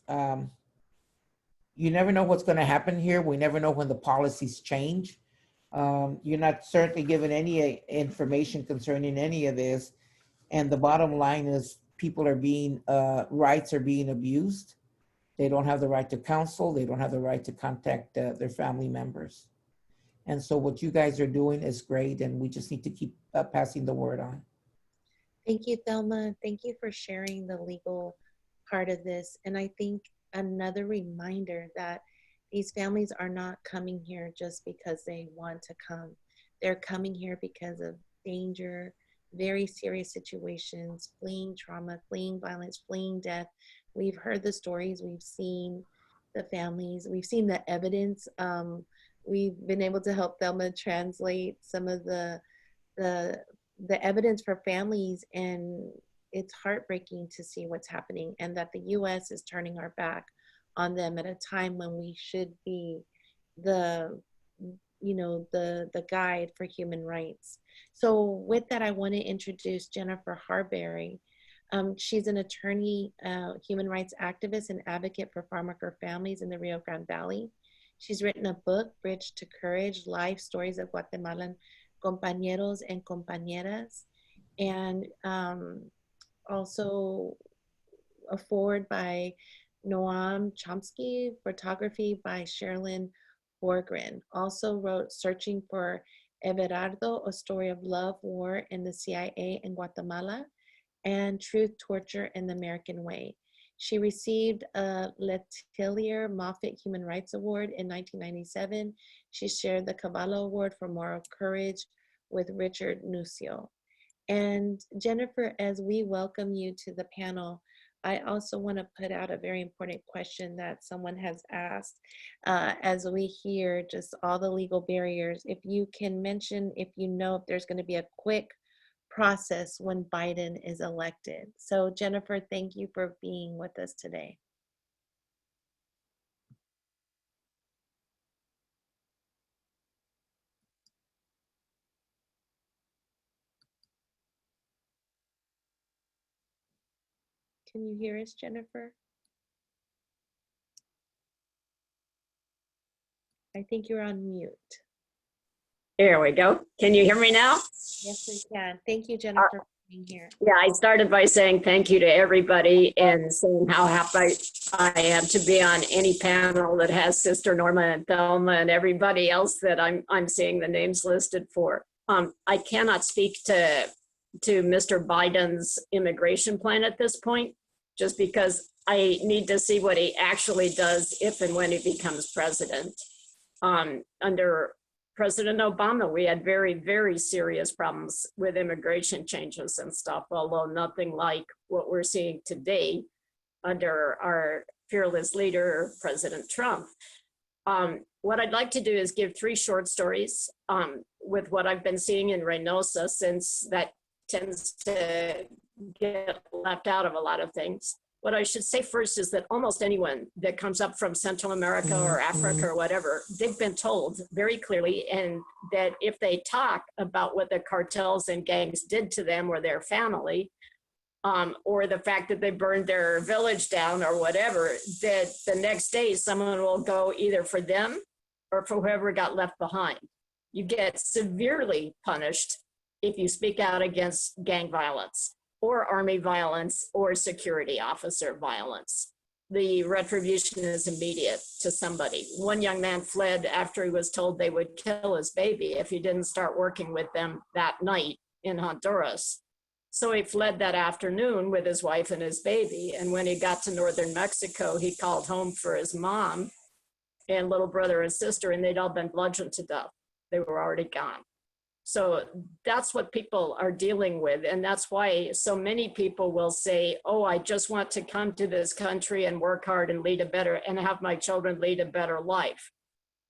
you never know what's going to happen here. We never know when the policies change. You're not certainly given any information concerning any of this. And the bottom line is people are being, rights are being abused. They don't have the right to counsel. They don't have the right to contact their family members. And so what you guys are doing is great, and we just need to keep passing the word on. Thank you, Thelma. Thank you for sharing the legal part of this. And I think another reminder that these families are not coming here just because they want to come. They're coming here because of danger, very serious situations, fleeing trauma, fleeing violence, fleeing death. We've heard the stories, we've seen the families, we've seen the evidence. We've been able to help Thelma translate some of the evidence for families, and it's heartbreaking to see what's happening, and that the U.S. is turning our back on them at a time when we should be the guide for human rights. So with that, I want to introduce Jennifer Harberry. She's an attorney, human rights activist, and advocate for farm worker families in the Rio Grande Valley. She's written a book, Bridge to Courage, Life Stories of Guatemalan Compañeros and Compañeras, and also a foreword by Noam Chomsky, photography by Sherilyn Borgren. Also wrote Searching for Everardo, A Story of Love, War, and the CIA in Guatemala, and Truth, Torture, and the American Way. She received a Letelier Moffitt Human Rights Award in 1997. She shared the Cavallo Award for Moral Courage with Richard Nucio. And Jennifer, as we welcome you to the panel, I also want to put out a very important question that someone has asked as we hear just all the legal barriers. If you can mention, if you know if there's going to be a quick process when Biden is elected. So Jennifer, thank you for being with us today. Can you hear us, Jennifer? I think you're on mute. Here we go. Can you hear me now? Yes, we can. Thank you, Jennifer, for being here. Yeah, I started by saying thank you to everybody and saying how happy I am to be on any panel that has Sister Norma and Thelma and everybody else that I'm seeing the names listed for. I cannot speak to Mr. Biden's immigration plan at this point, just because I need to see what he actually does if and when he becomes president. Under President Obama, we had very, very serious problems with immigration changes and stuff, although nothing like what we're seeing today under our fearless leader, President Trump. What I'd like to do is give 3 short stories with what I've been seeing in Reynosa, since that tends to get left out of a lot of things. What I should say first is that almost anyone that comes up from Central America or Africa or whatever, they've been told very clearly, and that if they talk about what the cartels and gangs did to them or their family, or the fact that they burned their village down or whatever, that the next day someone will go either for them or for whoever got left behind. You get severely punished if you speak out against gang violence, or army violence, or security officer violence. The retribution is immediate to somebody. One young man fled after he was told they would kill his baby if he didn't start working with them that night in Honduras. So he fled that afternoon with his wife and his baby. And when he got to northern Mexico, he called home for his mom and little brother and sister, and they'd all been bludgeoned to death. They were already gone. So that's what people are dealing with. And that's why so many people will say, oh, I just want to come to this country and work hard and lead a better, and have my children lead a better life.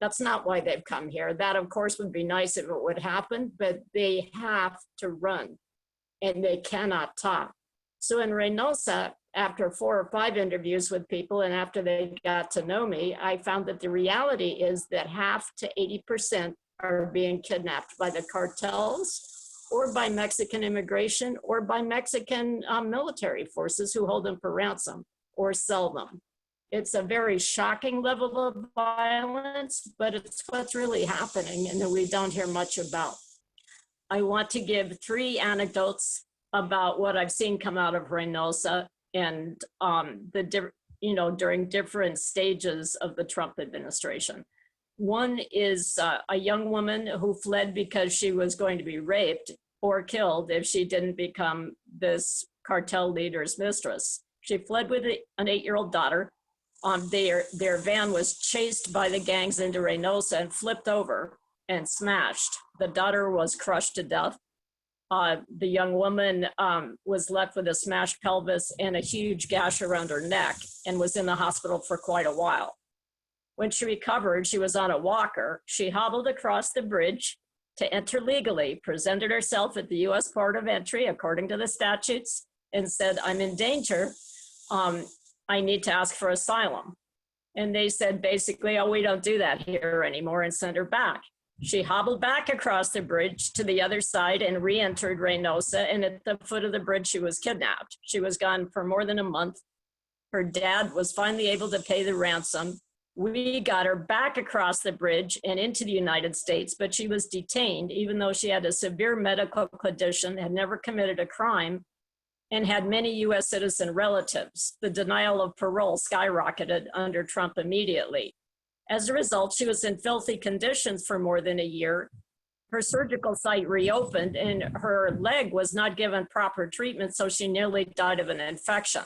That's not why they've come here. That, of course, would be nice if it would happen, but they have to run and they cannot talk. So in Reynosa, after 4 or 5 interviews with people and after they got to know me, I found that the reality is that half to 80% are being kidnapped by the cartels or by Mexican immigration or by Mexican military forces who hold them for ransom. or sell them. It's a very shocking level of violence, but it's what's really happening and that we don't hear much about. I want to give 3 anecdotes about what I've seen come out of Reynosa and during different stages of the Trump administration. One is a young woman who fled because she was going to be raped or killed if she didn't become this cartel leader's mistress. She fled with an 8-year-old daughter. Their van was chased by the gangs into Reynosa and flipped over and smashed. The daughter was crushed to death. The young woman was left with a smashed pelvis and a huge gash around her neck and was in the hospital for quite a while. When she recovered, she was on a walker. She hobbled across the bridge to enter legally, presented herself at the U.S. port of entry according to the statutes, and said, "I'm in danger. I need to ask for asylum." And they said basically, "Oh, we don't do that here anymore," and sent her back. She hobbled back across the bridge to the other side and re-entered Reynosa, and at the foot of the bridge, she was kidnapped. She was gone for more than a month. Her dad was finally able to pay the ransom. We got her back across the bridge and into the United States, but she was detained, even though she had a severe medical condition, had never committed a crime, and had many U.S. citizen relatives. The denial of parole skyrocketed under Trump immediately. As a result, she was in filthy conditions for more than a year. Her surgical site reopened and her leg was not given proper treatment, so she nearly died of an infection.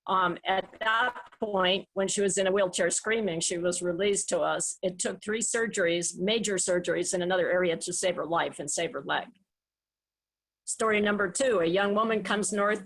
At that point, when she was in a wheelchair screaming, she was released to us. It took 3 surgeries, major surgeries in another area to save her life and save her leg. Story number 2, a young woman comes north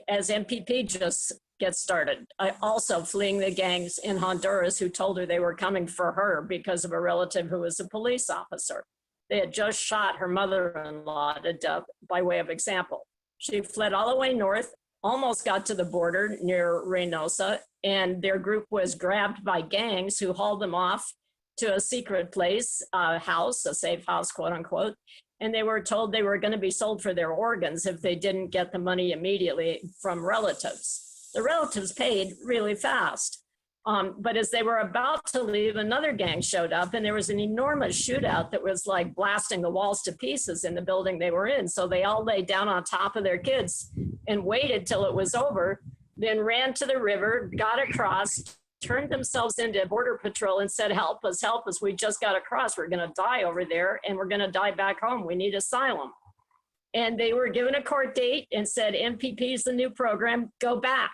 as MPP just gets started, also fleeing the gangs in Honduras who told her they were coming for her because of a relative who was a police officer. They had just shot her mother-in-law to death by way of example. She fled all the way north, almost got to the border near Reynosa, and their group was grabbed by gangs who hauled them off to a secret place, a house, a safe house, quote unquote, and they were told they were going to be sold for their organs if they didn't get the money immediately from relatives. The relatives paid really fast. But as they were about to leave, another gang showed up and there was an enormous shootout that was like blasting the walls to pieces in the building they were in. So they all laid down on top of their kids and waited till it was over, then ran to the river, got across, turned themselves into Border Patrol and said, help us, we just got across. We're gonna die over there and we're gonna die back home. We need asylum. And they were given a court date and said, MPP is the new program, go back.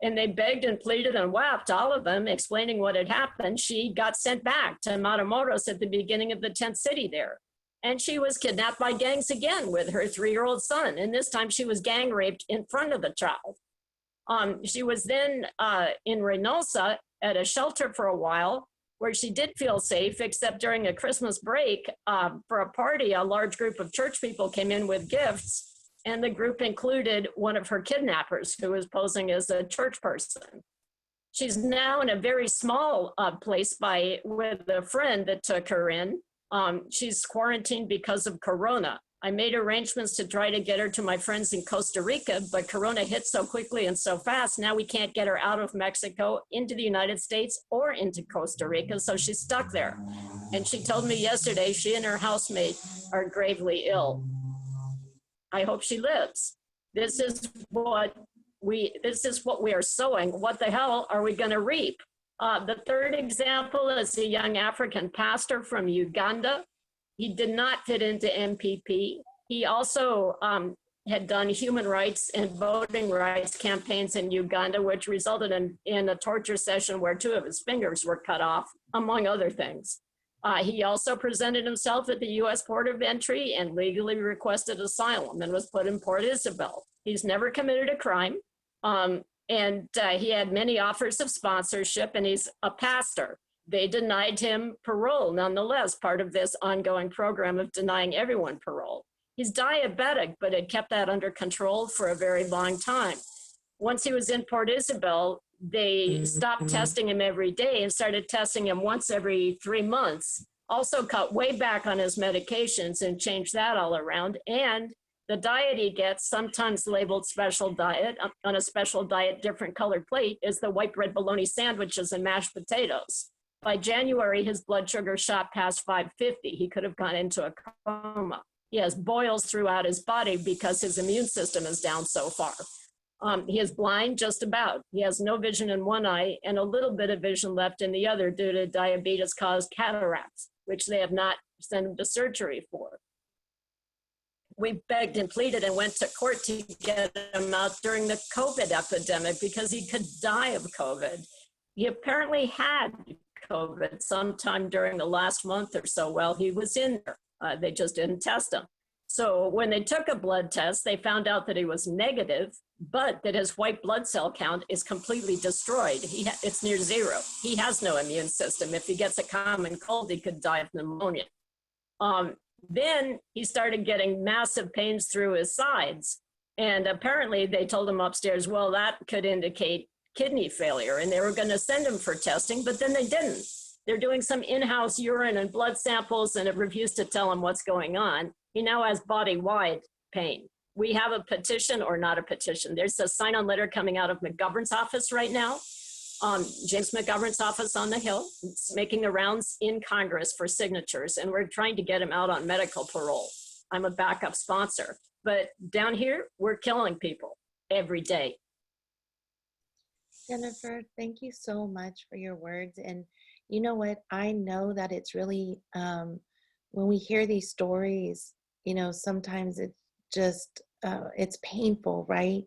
And they begged and pleaded and wept, all of them, explaining what had happened. She got sent back to Matamoros at the beginning of the tent city there. And she was kidnapped by gangs again with her 3-year-old son. And this time she was gang raped in front of the child. She was then in Reynosa at a shelter for a while where she did feel safe, except during a Christmas break for a party, a large group of church people came in with gifts. And the group included one of her kidnappers who was posing as a church person. She's now in a very small place with a friend that took her in. She's quarantined because of Corona. I made arrangements to try to get her to my friends in Costa Rica, but Corona hit so quickly and so fast, now we can't get her out of Mexico into the United States or into Costa Rica, so she's stuck there. And she told me yesterday she and her housemate are gravely ill. I hope she lives. This is what we are sowing. What the hell are we going to reap? The third example is a young African pastor from Uganda. He did not fit into MPP. He also had done human rights and voting rights campaigns in Uganda, which resulted in a torture session where 2 of his fingers were cut off, among other things. He also presented himself at the U.S. port of entry and legally requested asylum and was put in Port Isabel. He's never committed a crime, and he had many offers of sponsorship, and he's a pastor. They denied him parole, nonetheless, part of this ongoing program of denying everyone parole. He's diabetic, but had kept that under control for a very long time. Once he was in Port Isabel, they stopped testing him every day and started testing him once every 3 months. Also cut way back on his medications and changed that all around. And The diet he gets, sometimes labeled special diet, on a special diet, different colored plate, is the white bread bologna sandwiches and mashed potatoes. By January, his blood sugar shot past 550. He could have gone into a coma. He has boils throughout his body because his immune system is down so far. He is blind just about. He has no vision in one eye and a little bit of vision left in the other due to diabetes-caused cataracts, which they have not sent him to surgery for. We begged and pleaded and went to court to get him out during the COVID epidemic because he could die of COVID. He apparently had COVID sometime during the last month or so while he was in there. They just didn't test him. So when they took a blood test, they found out that he was negative, but that his white blood cell count is completely destroyed. It's near zero. He has no immune system. If he gets a common cold, he could die of pneumonia. Then he started getting massive pains through his sides. And apparently they told him upstairs, well, that could indicate kidney failure. And they were going to send him for testing, but then they didn't. They're doing some in-house urine and blood samples and it refused to tell him what's going on. He now has body-wide pain. We have a petition, or not a petition. There's a sign-on letter coming out of McGovern's office right now. James McGovern's office on the Hill. It's making the rounds in Congress for signatures, and we're trying to get him out on medical parole. I'm a backup sponsor. But down here, we're killing people every day. Jennifer, thank you so much for your words. And you know what? I know that it's really, when we hear these stories, you know, sometimes it's just, it's painful, right?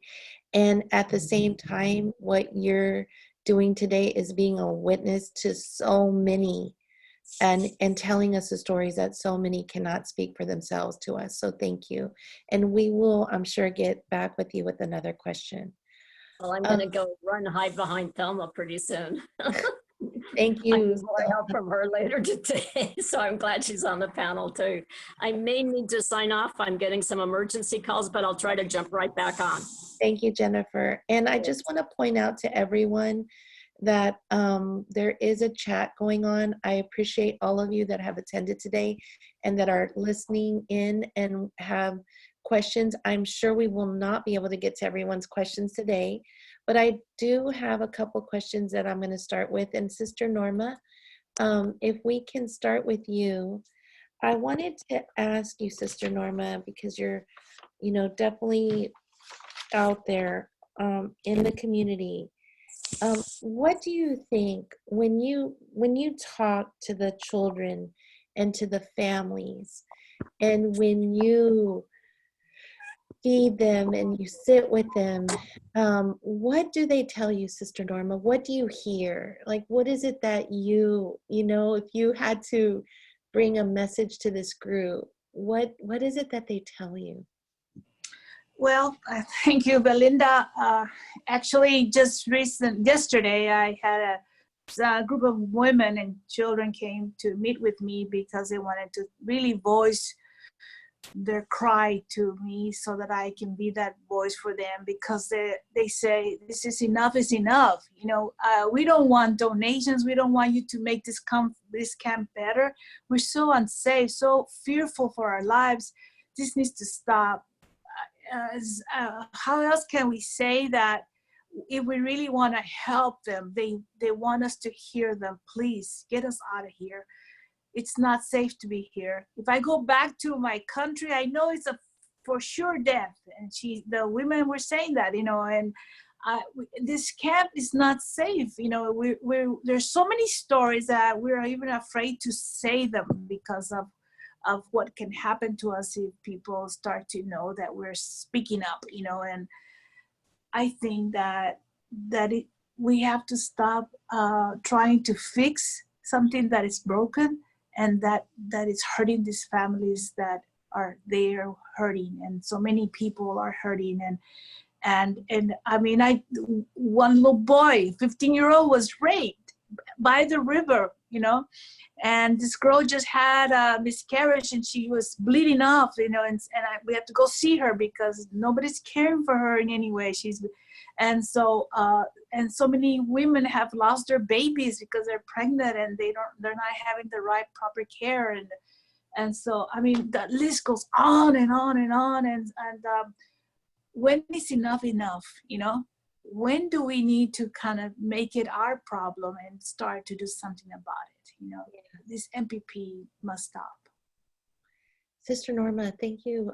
And at the same time, what you're doing today is being a witness to so many and telling us the stories that so many cannot speak for themselves to us. So thank you. And we will, I'm sure, get back with you with another question. Well, I'm going to go run hide behind Thelma pretty soon. Thank you. I need more help from her later today, so I'm glad she's on the panel too. I may need to sign off. I'm getting some emergency calls, but I'll try to jump right back on. Thank you, Jennifer. And I just want to point out to everyone that there is a chat going on. I appreciate all of you that have attended today and that are listening in and have questions. I'm sure we will not be able to get to everyone's questions today, but I do have a couple questions that I'm going to start with. And Sister Norma, if we can start with you, I wanted to ask you, Sister Norma, because you're, you know, definitely out there in the community. What do you think when you talk to the children and to the families, and when you feed them and you sit with them, what do they tell you, Sister Norma? What do you hear? Like, what is it that you know, if you had to bring a message to this group, what is it that they tell you? Well, thank you, Belinda. Actually, just yesterday, I had a group of women and children came to meet with me because they wanted to really voice their cry to me so that I can be that voice for them, because they say this is enough is enough. You know, we don't want donations. We don't want you to make this camp better. We're so unsafe, so fearful for our lives. This needs to stop. How else can we say that if we really want to help them, they want us to hear them? Please get us out of here. It's not safe to be here. If I go back to my country, I know it's a for sure death. And the women were saying that, you know, and this camp is not safe. You know, there's so many stories that we're even afraid to say them because of what can happen to us if people start to know that we're speaking up, you know. And I think that we have to stop trying to fix something that is broken and that is hurting these families that are there hurting, and so many people are hurting. And I mean, one little boy, 15-year-old, was raped by the river, you know, and this girl just had a miscarriage and she was bleeding off, you know, and we have to go see her because nobody's caring for her in any way. And so many women have lost their babies because they're pregnant and they're not having the right proper care. And so, I mean, the list goes on and on and on. And when is enough enough, you know? When do we need to kind of make it our problem and start to do something about it? You know, this MPP must stop. Sister Norma, thank you.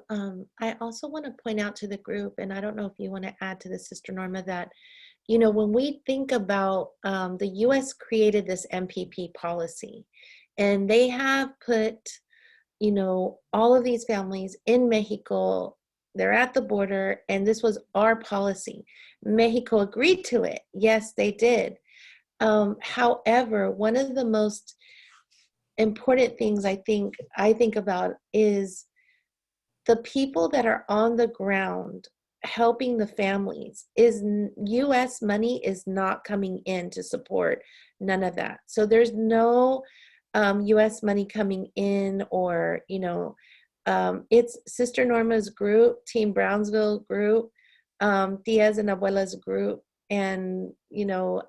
I also want to point out to the group, and I don't know if you want to add to this, Sister Norma, that, you know, when we think about the US created this MPP policy, and they have put, you know, all of these families in Mexico, they're at the border, and this was our policy. Mexico agreed to it. Yes, they did. However, one of the most important things I think about is the people that are on the ground helping the families. Is US money is not coming in to support none of that. So there's no US money coming in, or, you know, it's Sister Norma's group, Team Brownsville group, Tias and Abuelas group, and, you know,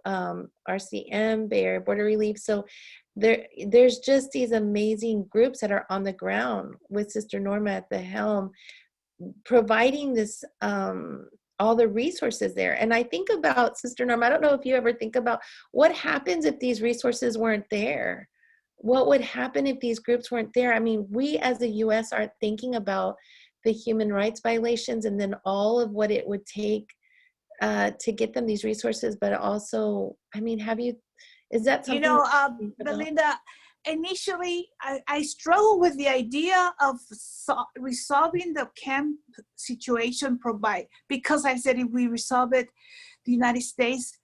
RCM, Bay Area Border Relief. So there's just these amazing groups that are on the ground with Sister Norma at the helm, providing this, all the resources there. And I think about, Sister Norma, I don't know if you ever think about what happens if these resources weren't there. What would happen if these groups weren't there? I mean, we as the US aren't thinking about the human rights violations and then all of what it would take to get them these resources. But also, I mean, is that something? You know, Belinda, initially I struggled with the idea of resolving the camp situation because I said if we resolve it, the United States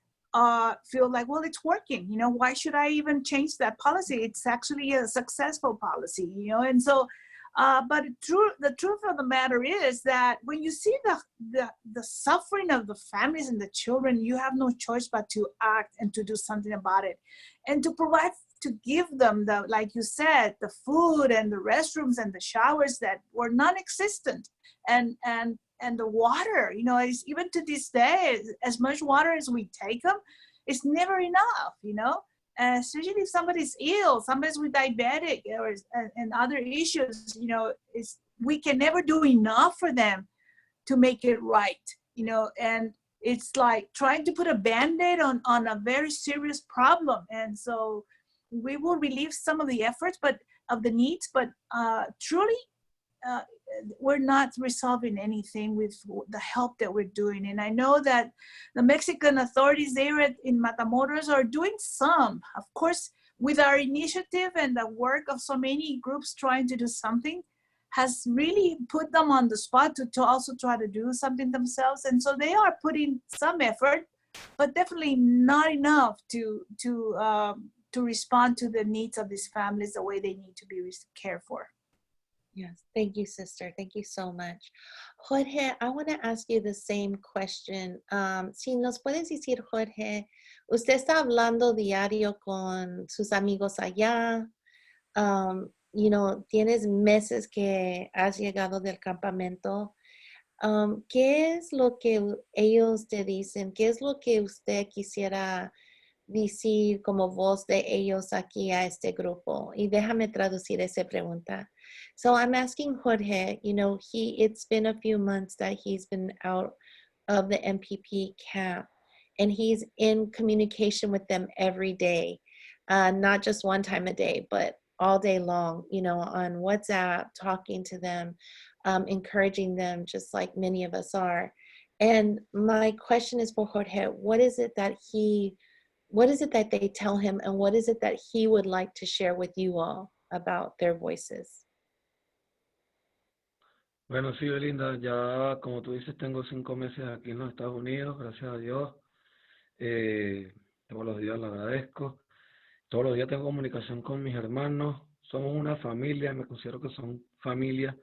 feel like, well, it's working. You know, why should I even change that policy? It's actually a successful policy, you know. And so, but the truth of the matter is that when you see the suffering of the families and the children, you have no choice but to act and to do something about it, and to give them the, like you said, the food and the restrooms and the showers that were non-existent, and the water. You know, it's, even to this day, as much water as we take them, it's never enough. You know. Especially if somebody's ill, somebody's with diabetic and other issues, you know, we can never do enough for them to make it right, you know. And it's like trying to put a Band-Aid on a very serious problem. And so we will relieve some of the efforts, but of the needs, but truly, we're not resolving anything with the help that we're doing. And I know that the Mexican authorities there in Matamoros are doing some, of course, with our initiative and the work of so many groups trying to do something, has really put them on the spot to also try to do something themselves. And so they are putting some effort, but definitely not enough to respond to the needs of these families the way they need to be cared for. Yes, thank you, sister. Thank you so much. Jorge, I want to ask you the same question. Si nos puedes decir, Jorge, usted está hablando diario con sus amigos allá. You know, tienes meses que has llegado del campamento. ¿Qué es lo que ellos te dicen? ¿Qué es lo que usted quisiera decir como voz de ellos aquí a este grupo? Y déjame traducir esa pregunta. So I'm asking Jorge, you know, it's been a few months that he's been out of the MPP camp, and he's in communication with them every day, not just one time a day, but all day long, you know, on WhatsApp, talking to them, encouraging them, just like many of us are. And my question is for Jorge, what is it that they tell him, and what is it that he would like to share with you all about their voices? Bueno, sí, Belinda, ya como tú dices, tengo 5 meses aquí en los Estados Unidos, gracias a Dios. Todos los días lo agradezco. Todos los días tengo comunicación con mis hermanos. Somos una familia, me considero que son familia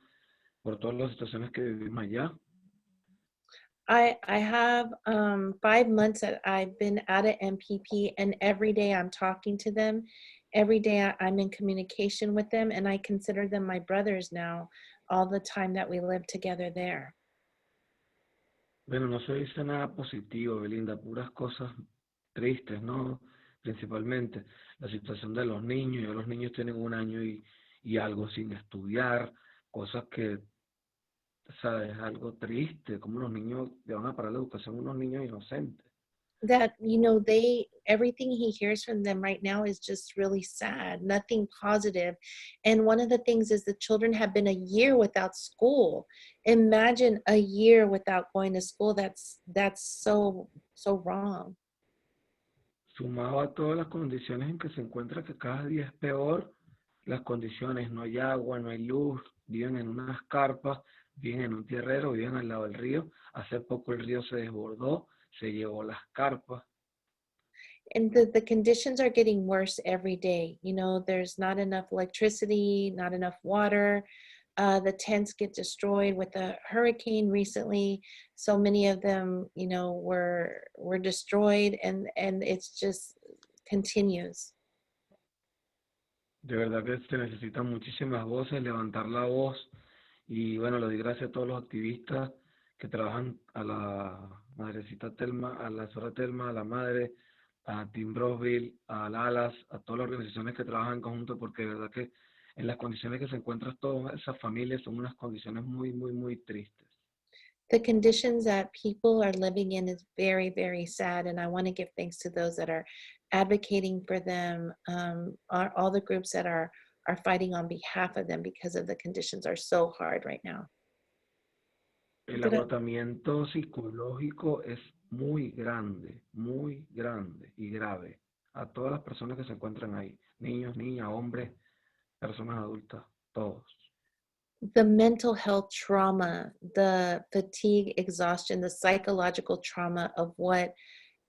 por todas las situaciones que vivimos allá. I have 5 months that I've been at an MPP, and every day I'm talking to them. Every day I'm in communication with them, and I consider them my brothers now, all the time that we live together there. Bueno, no se dice nada positivo, Belinda, puras cosas tristes, ¿no? Principalmente la situación de los niños. Ya los niños tienen 1 año y y algo sin estudiar, cosas que, o sea, es algo triste, como los niños le van a parar la educación a unos niños inocentes. That, everything he hears from them right now is just really sad, nothing positive. And one of the things is the children have been a year without school. Imagine a year without going to school. That's so wrong. Sumado a todas las condiciones en que se encuentra, que cada día es peor, las condiciones, no hay agua, no hay luz, viven en unas carpas, viven en un tierrero, viven al lado del río. Hace poco el río se desbordó, se llevó las carpas. And the conditions are getting worse every day. There's not enough electricity, not enough water. The tents get destroyed with a hurricane recently. So many of them, were destroyed, and it's just continues. De verdad que se necesitan muchísimas voces, levantar la voz. Y bueno, le doy gracias a todos los activistas que trabajan, a la madrecita Telma, a la señora Telma, a la madre, a Team Brosville, a Lalas, a todas las organizaciones que trabajan en conjunto, porque de verdad que en las condiciones que se encuentran todas esas familias son unas condiciones muy, muy, muy tristes. The conditions that people are living in is very, very sad, and I want to give thanks to those that are advocating for them, all the groups that are fighting on behalf of them, because of the conditions are so hard right now. El agotamiento psicológico es muy grande y grave a todas las personas que se encuentran ahí, niños, niñas, hombres, personas adultas, todos. The mental health trauma, the fatigue, exhaustion, the psychological trauma of what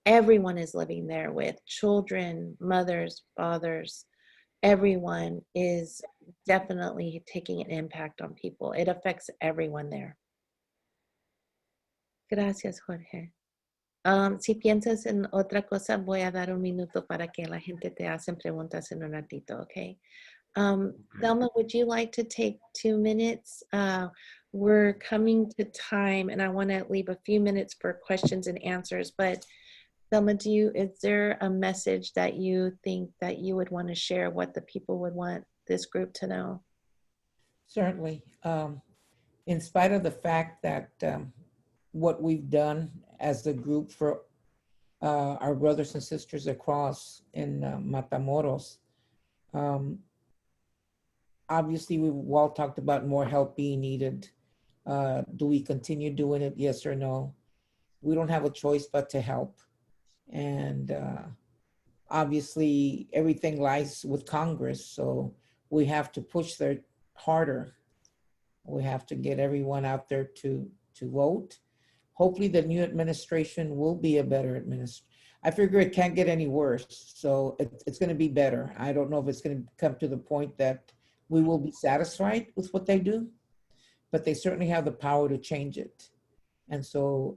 everyone is living there with, children, mothers, fathers, everyone is definitely taking an impact on people. It affects everyone there. Gracias, Jorge. Si piensas en otra cosa, voy a dar un minuto para que la gente te hacen preguntas en un ratito, okay? Thelma, would you like to take 2 minutes? We're coming to time, and I want to leave a few minutes for questions and answers, but Thelma, is there a message that you think that you would want to share, what the people would want this group to know? Certainly. In spite of the fact that what we've done as a group for our brothers and sisters across in Matamoros, obviously we've all talked about more help being needed. Do we continue doing it? Yes or no? We don't have a choice but to help. And obviously everything lies with Congress, so we have to push there harder. We have to get everyone out there to vote. Hopefully the new administration will be a better administration. I figure it can't get any worse, so it's going to be better. I don't know if it's going to come to the point that we will be satisfied with what they do, but they certainly have the power to change it. And so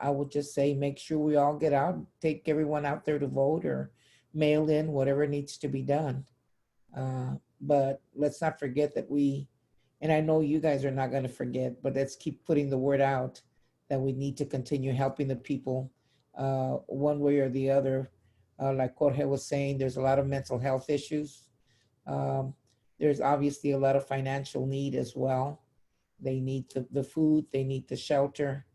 I would just say, make sure we all get out, take everyone out there to vote or mail in, whatever needs to be done. But let's not forget that and I know you guys are not going to forget, but let's keep putting the word out that we need to continue helping the people one way or the other. Like Jorge was saying, there's a lot of mental health issues. There's obviously a lot of financial need as well. They need the food, they need the shelter,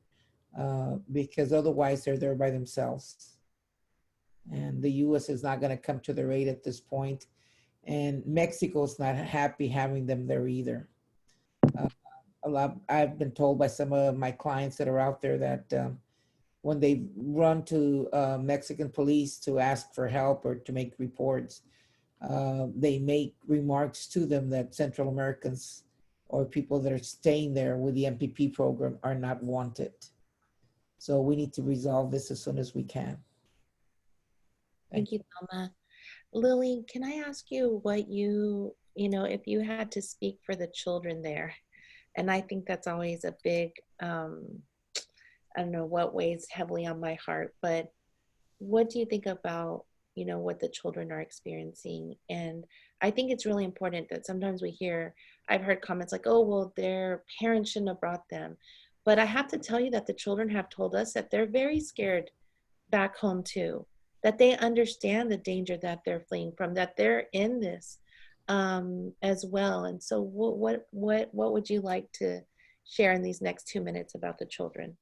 because otherwise they're there by themselves. And the US is not going to come to their aid at this point. And Mexico's not happy having them there either. I've been told by some of my clients that are out there that when they run to Mexican police to ask for help or to make reports, they make remarks to them that Central Americans or people that are staying there with the MPP program are not wanted. So we need to resolve this as soon as we can. Thank you, Thelma. Lily, can I ask you what if you had to speak for the children there, and I think that's always a big, I don't know what weighs heavily on my heart, but what do you think about, what the children are experiencing? And I think it's really important that sometimes I've heard comments like, oh, well, their parents shouldn't have brought them. But I have to tell you that the children have told us that they're very scared back home too, that they understand the danger that they're fleeing from, that they're in this. as well. And so what would you like to share in these next 2 minutes about the children?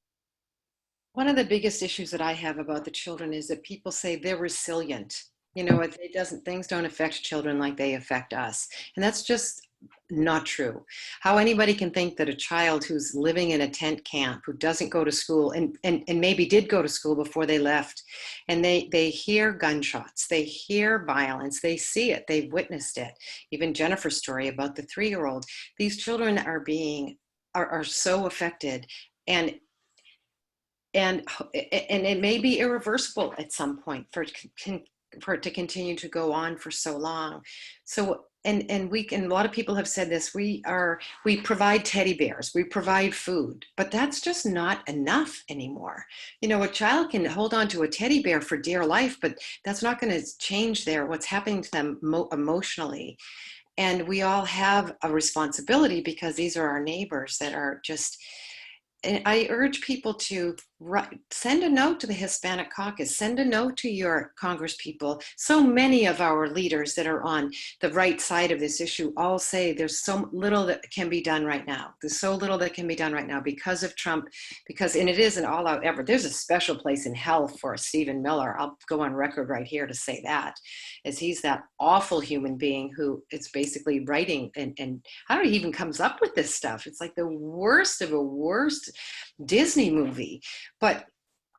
One of the biggest issues that I have about the children is that people say they're resilient. You know, it doesn't, things don't affect children like they affect us. And that's just not true. How anybody can think that a child who's living in a tent camp, who doesn't go to school and maybe did go to school before they left, and they hear gunshots, they hear violence, they see it, they've witnessed it. Even Jennifer's story about the 3-year-old, these children are so affected, and it may be irreversible at some point for it to continue to go on for so long. So and a lot of people have said this, we provide teddy bears, we provide food, but that's just not enough anymore. You know, a child can hold on to a teddy bear for dear life, but that's not going to change what's happening to them emotionally. And we all have a responsibility, because these are our neighbors that are just. And I urge people to send a note to the Hispanic Caucus, send a note to your congresspeople. So many of our leaders that are on the right side of this issue all say there's so little that can be done right now. There's so little that can be done right now because of Trump, and it is an all-out effort. There's a special place in hell for Stephen Miller. I'll go on record right here to say that, as he's that awful human being who is basically writing, and how do he even comes up with this stuff? It's like the worst of a worst Disney movie. But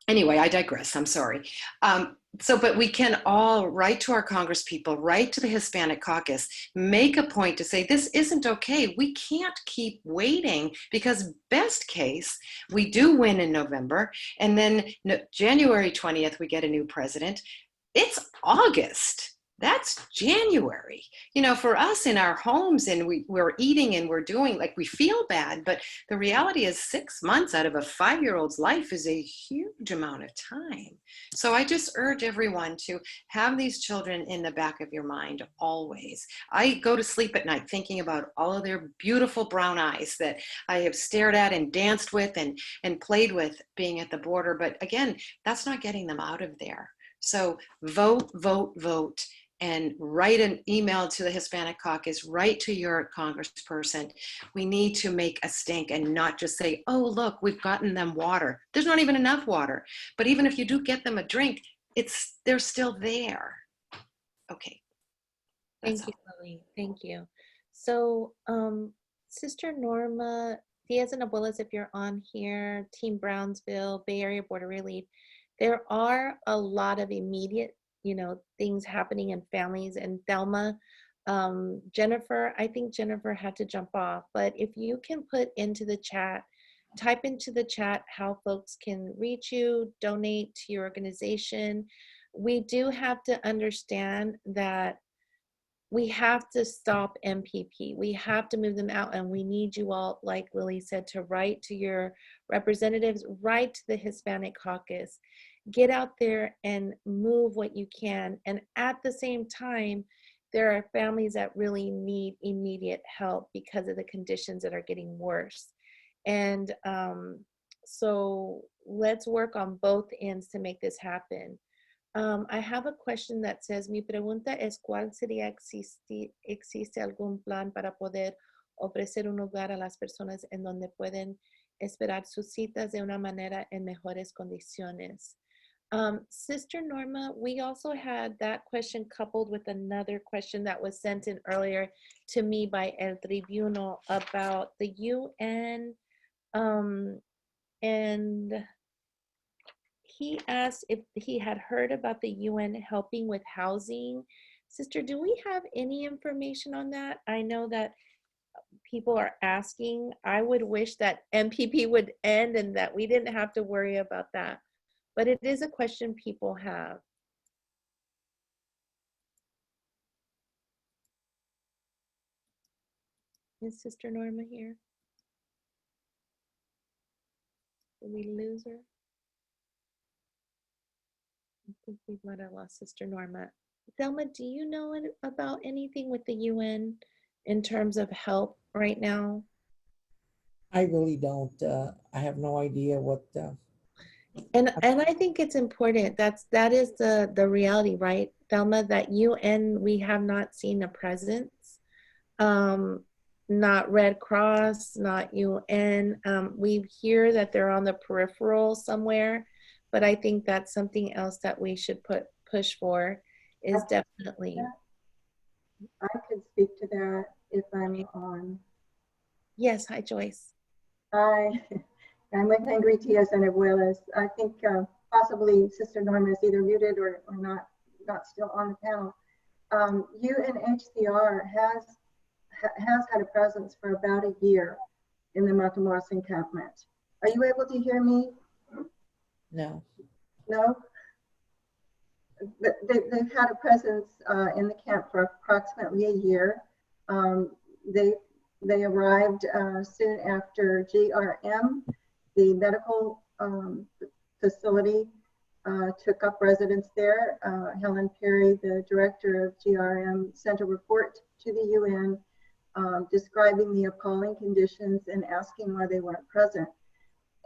anyway, I digress. I'm sorry. But we can all write to our congresspeople, write to the Hispanic Caucus, make a point to say this isn't okay. We can't keep waiting, because best case, we do win in November, and then January 20th, we get a new president. It's August. That's January. You know, for us in our homes, and we're eating and we're doing, like, we feel bad, but the reality is 6 months out of a 5-year-old's life is a huge amount of time. So I just urge everyone to have these children in the back of your mind always. I go to sleep at night thinking about all of their beautiful brown eyes that I have stared at and danced with and played with being at the border. But again, that's not getting them out of there. So vote, vote, vote. And write an email to the Hispanic Caucus, write to your congressperson. We need to make a stink and not just say, oh, look, we've gotten them water. There's not even enough water. But even if you do get them a drink, they're still there. Okay. Thank you, Lily. Thank you. So, Sister Norma, Diaz and Abuelas, if you're on here, Team Brownsville, Bay Area Border Relief, there are a lot of immediate things happening in families. And Thelma, Jennifer, I think Jennifer had to jump off, but if you can put into the chat, type into the chat how folks can reach you, donate to your organization. We do have to understand that we have to stop MPP. We have to move them out, and we need you all, like Lily said, to write to your representatives, write to the Hispanic Caucus. Get out there and move what you can. And at the same time, there are families that really need immediate help because of the conditions that are getting worse. And so let's work on both ends to make this happen. I have a question that says, mi pregunta es, ¿cuál sería existe algún plan para poder ofrecer un lugar a las personas en donde pueden esperar sus citas de una manera en mejores condiciones? Sister Norma, we also had that question coupled with another question that was sent in earlier to me by El Tribune about the UN, and he asked if he had heard about the UN helping with housing. Sister, do we have any information on that? I know that people are asking. I would wish that MPP would end and that we didn't have to worry about that. But it is a question people have. Is Sister Norma here? Did we lose her? I think we might have lost Sister Norma. Thelma, do you know about anything with the UN in terms of help right now? I really don't. I have no idea what. And I think it's important. That is the reality, right, Thelma? That UN, we have not seen a presence. not Red Cross, not UN. We hear that they're on the peripheral somewhere, but I think that's something else that we should push for is definitely. I could speak to that if I'm on. Yes, hi Joyce. I'm with Angry Tias and Abuelas. I think possibly Sister Norma is either muted or not still on the panel. UNHCR has had a presence for about a year in the Matamoros encampment. Are you able to hear me? No. No? But they've had a presence in the camp for approximately a year. They arrived soon after GRM, the medical facility, took up residence there. Helen Perry, the director of GRM, sent a report to the UN describing the appalling conditions and asking why they weren't present.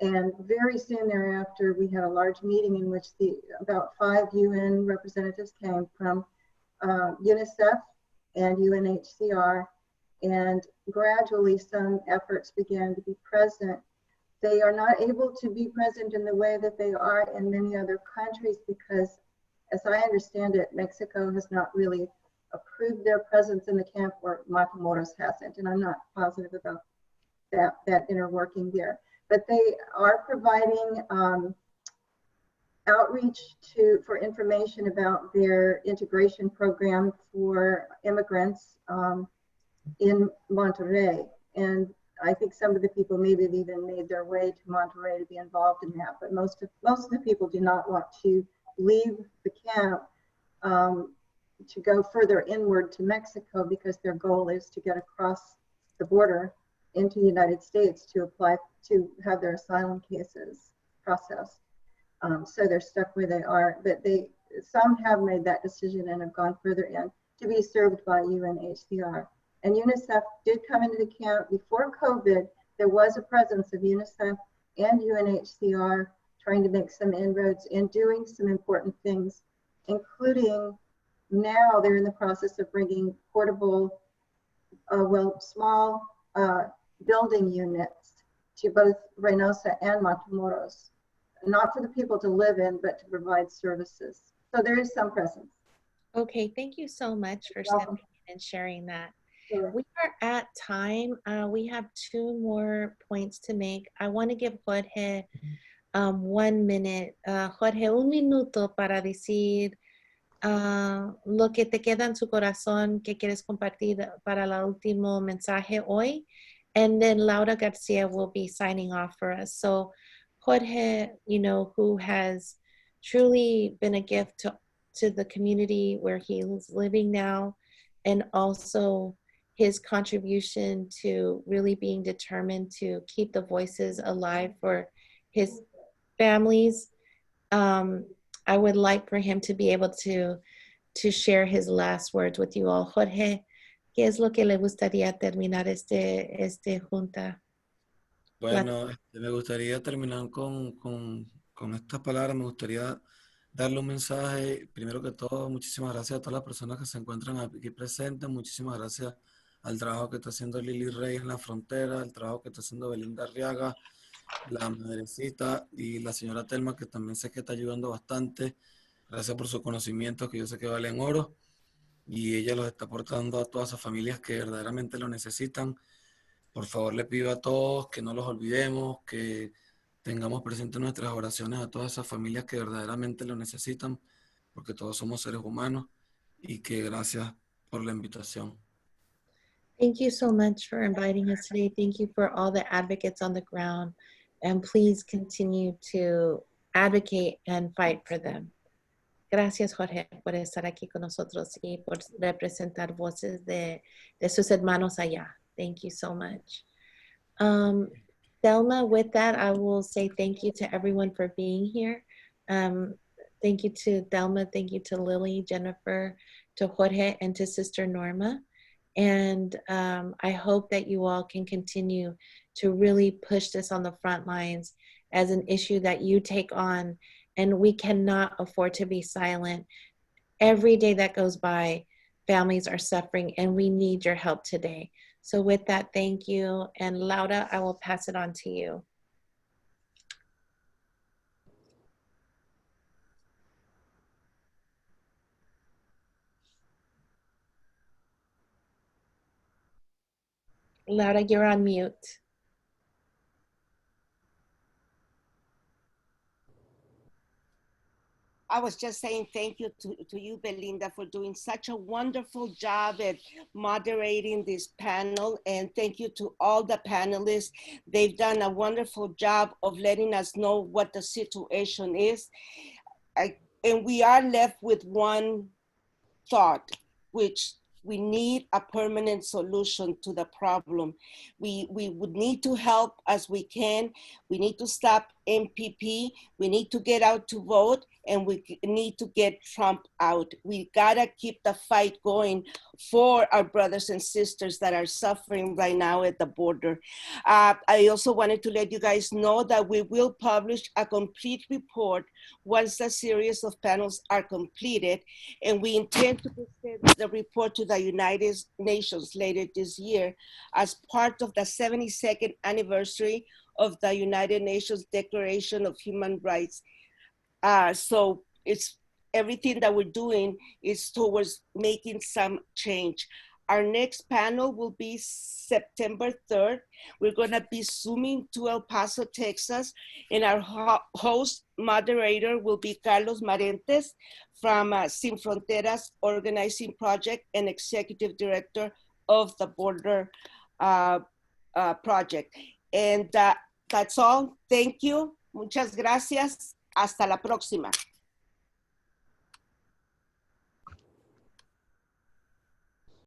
And very soon thereafter, we had a large meeting in which about 5 UN representatives came from UNICEF and UNHCR, and gradually some efforts began to be present. They are not able to be present in the way that they are in many other countries because, as I understand it, Mexico has not really approved their presence in the camp, or Matamoros hasn't, and I'm not positive about that inner working there. But they are providing outreach for information about their integration program for immigrants in Monterrey. And I think some of the people maybe have even made their way to Monterrey to be involved in that. But most of the people do not want to leave the camp to go further inward to Mexico because their goal is to get across the border into the United States to apply to have their asylum cases processed. So they're stuck where they are, but some have made that decision and have gone further in to be served by UNHCR. And UNICEF did come into the camp before COVID. There was a presence of UNICEF and UNHCR trying to make some inroads in doing some important things, including now they're in the process of bringing portable, small building units to both Reynosa and Matamoros, not for the people to live in, but to provide services. So there is some presence. Okay, thank you so much for stepping in and sharing that. Sure. We are at time. We have 2 more points to make. I want to give Jorge 1 minute. Jorge, 1 minuto para decir lo que te queda en su corazón que quieres compartir para el último mensaje hoy. And then Laura Garcia will be signing off for us. So Jorge, who has truly been a gift to the community where he's living now, and also his contribution to really being determined to keep the voices alive for his families. I would like for him to be able to share his last words with you all. Jorge, ¿qué es lo que le gustaría terminar este junta? Bueno, me gustaría terminar con estas palabras. Me gustaría darle un mensaje. Primero que todo, muchísimas gracias a todas las personas que se encuentran aquí presentes. Muchísimas gracias al trabajo que está haciendo Lili Reyes en la frontera, el trabajo que está haciendo Belinda Arriaga, la madrecita y la señora Telma, que también sé que está ayudando bastante. Gracias por sus conocimientos, que yo sé que valen oro. Y ella los está aportando a todas esas familias que verdaderamente lo necesitan. Por favor, le pido a todos que no los olvidemos, que tengamos presentes nuestras oraciones a todas esas familias que verdaderamente lo necesitan, porque todos somos seres humanos, y que gracias por la invitación. Thank you so much for inviting us today. Thank you for all the advocates on the ground, and please continue to advocate and fight for them. Gracias, Jorge, por estar aquí con nosotros y por representar voces de sus hermanos allá. Thank you so much. Thelma, with that, I will say thank you to everyone for being here. Thank you to Thelma, thank you to Lily, Jennifer, to Jorge, and to Sister Norma. And I hope that you all can continue to really push this on the front lines as an issue that you take on, and we cannot afford to be silent. Every day that goes by, families are suffering, and we need your help today. So with that, thank you. And Laura, I will pass it on to you. Laura, you're on mute. I was just saying thank you to you, Belinda, for doing such a wonderful job at moderating this panel. And thank you to all the panelists. They've done a wonderful job of letting us know what the situation is. And we are left with one thought, which we need a permanent solution to the problem. We would need to help as we can. We need to stop MPP. We need to get out to vote, and we need to get Trump out. We gotta keep the fight going for our brothers and sisters that are suffering right now at the border. I also wanted to let you guys know that we will publish a complete report once the series of panels are completed, and we intend to present the report to the United Nations later this year as part of the 72nd anniversary of the United Nations Declaration of Human Rights. So it's everything that we're doing is towards making some change. Our next panel will be September 3rd. We're gonna be zooming to El Paso, Texas, and our host moderator will be Carlos Marentes from Sin Fronteras Organizing Project and Executive Director of the Border Project. And that's all. Thank you. Muchas gracias. Hasta la próxima.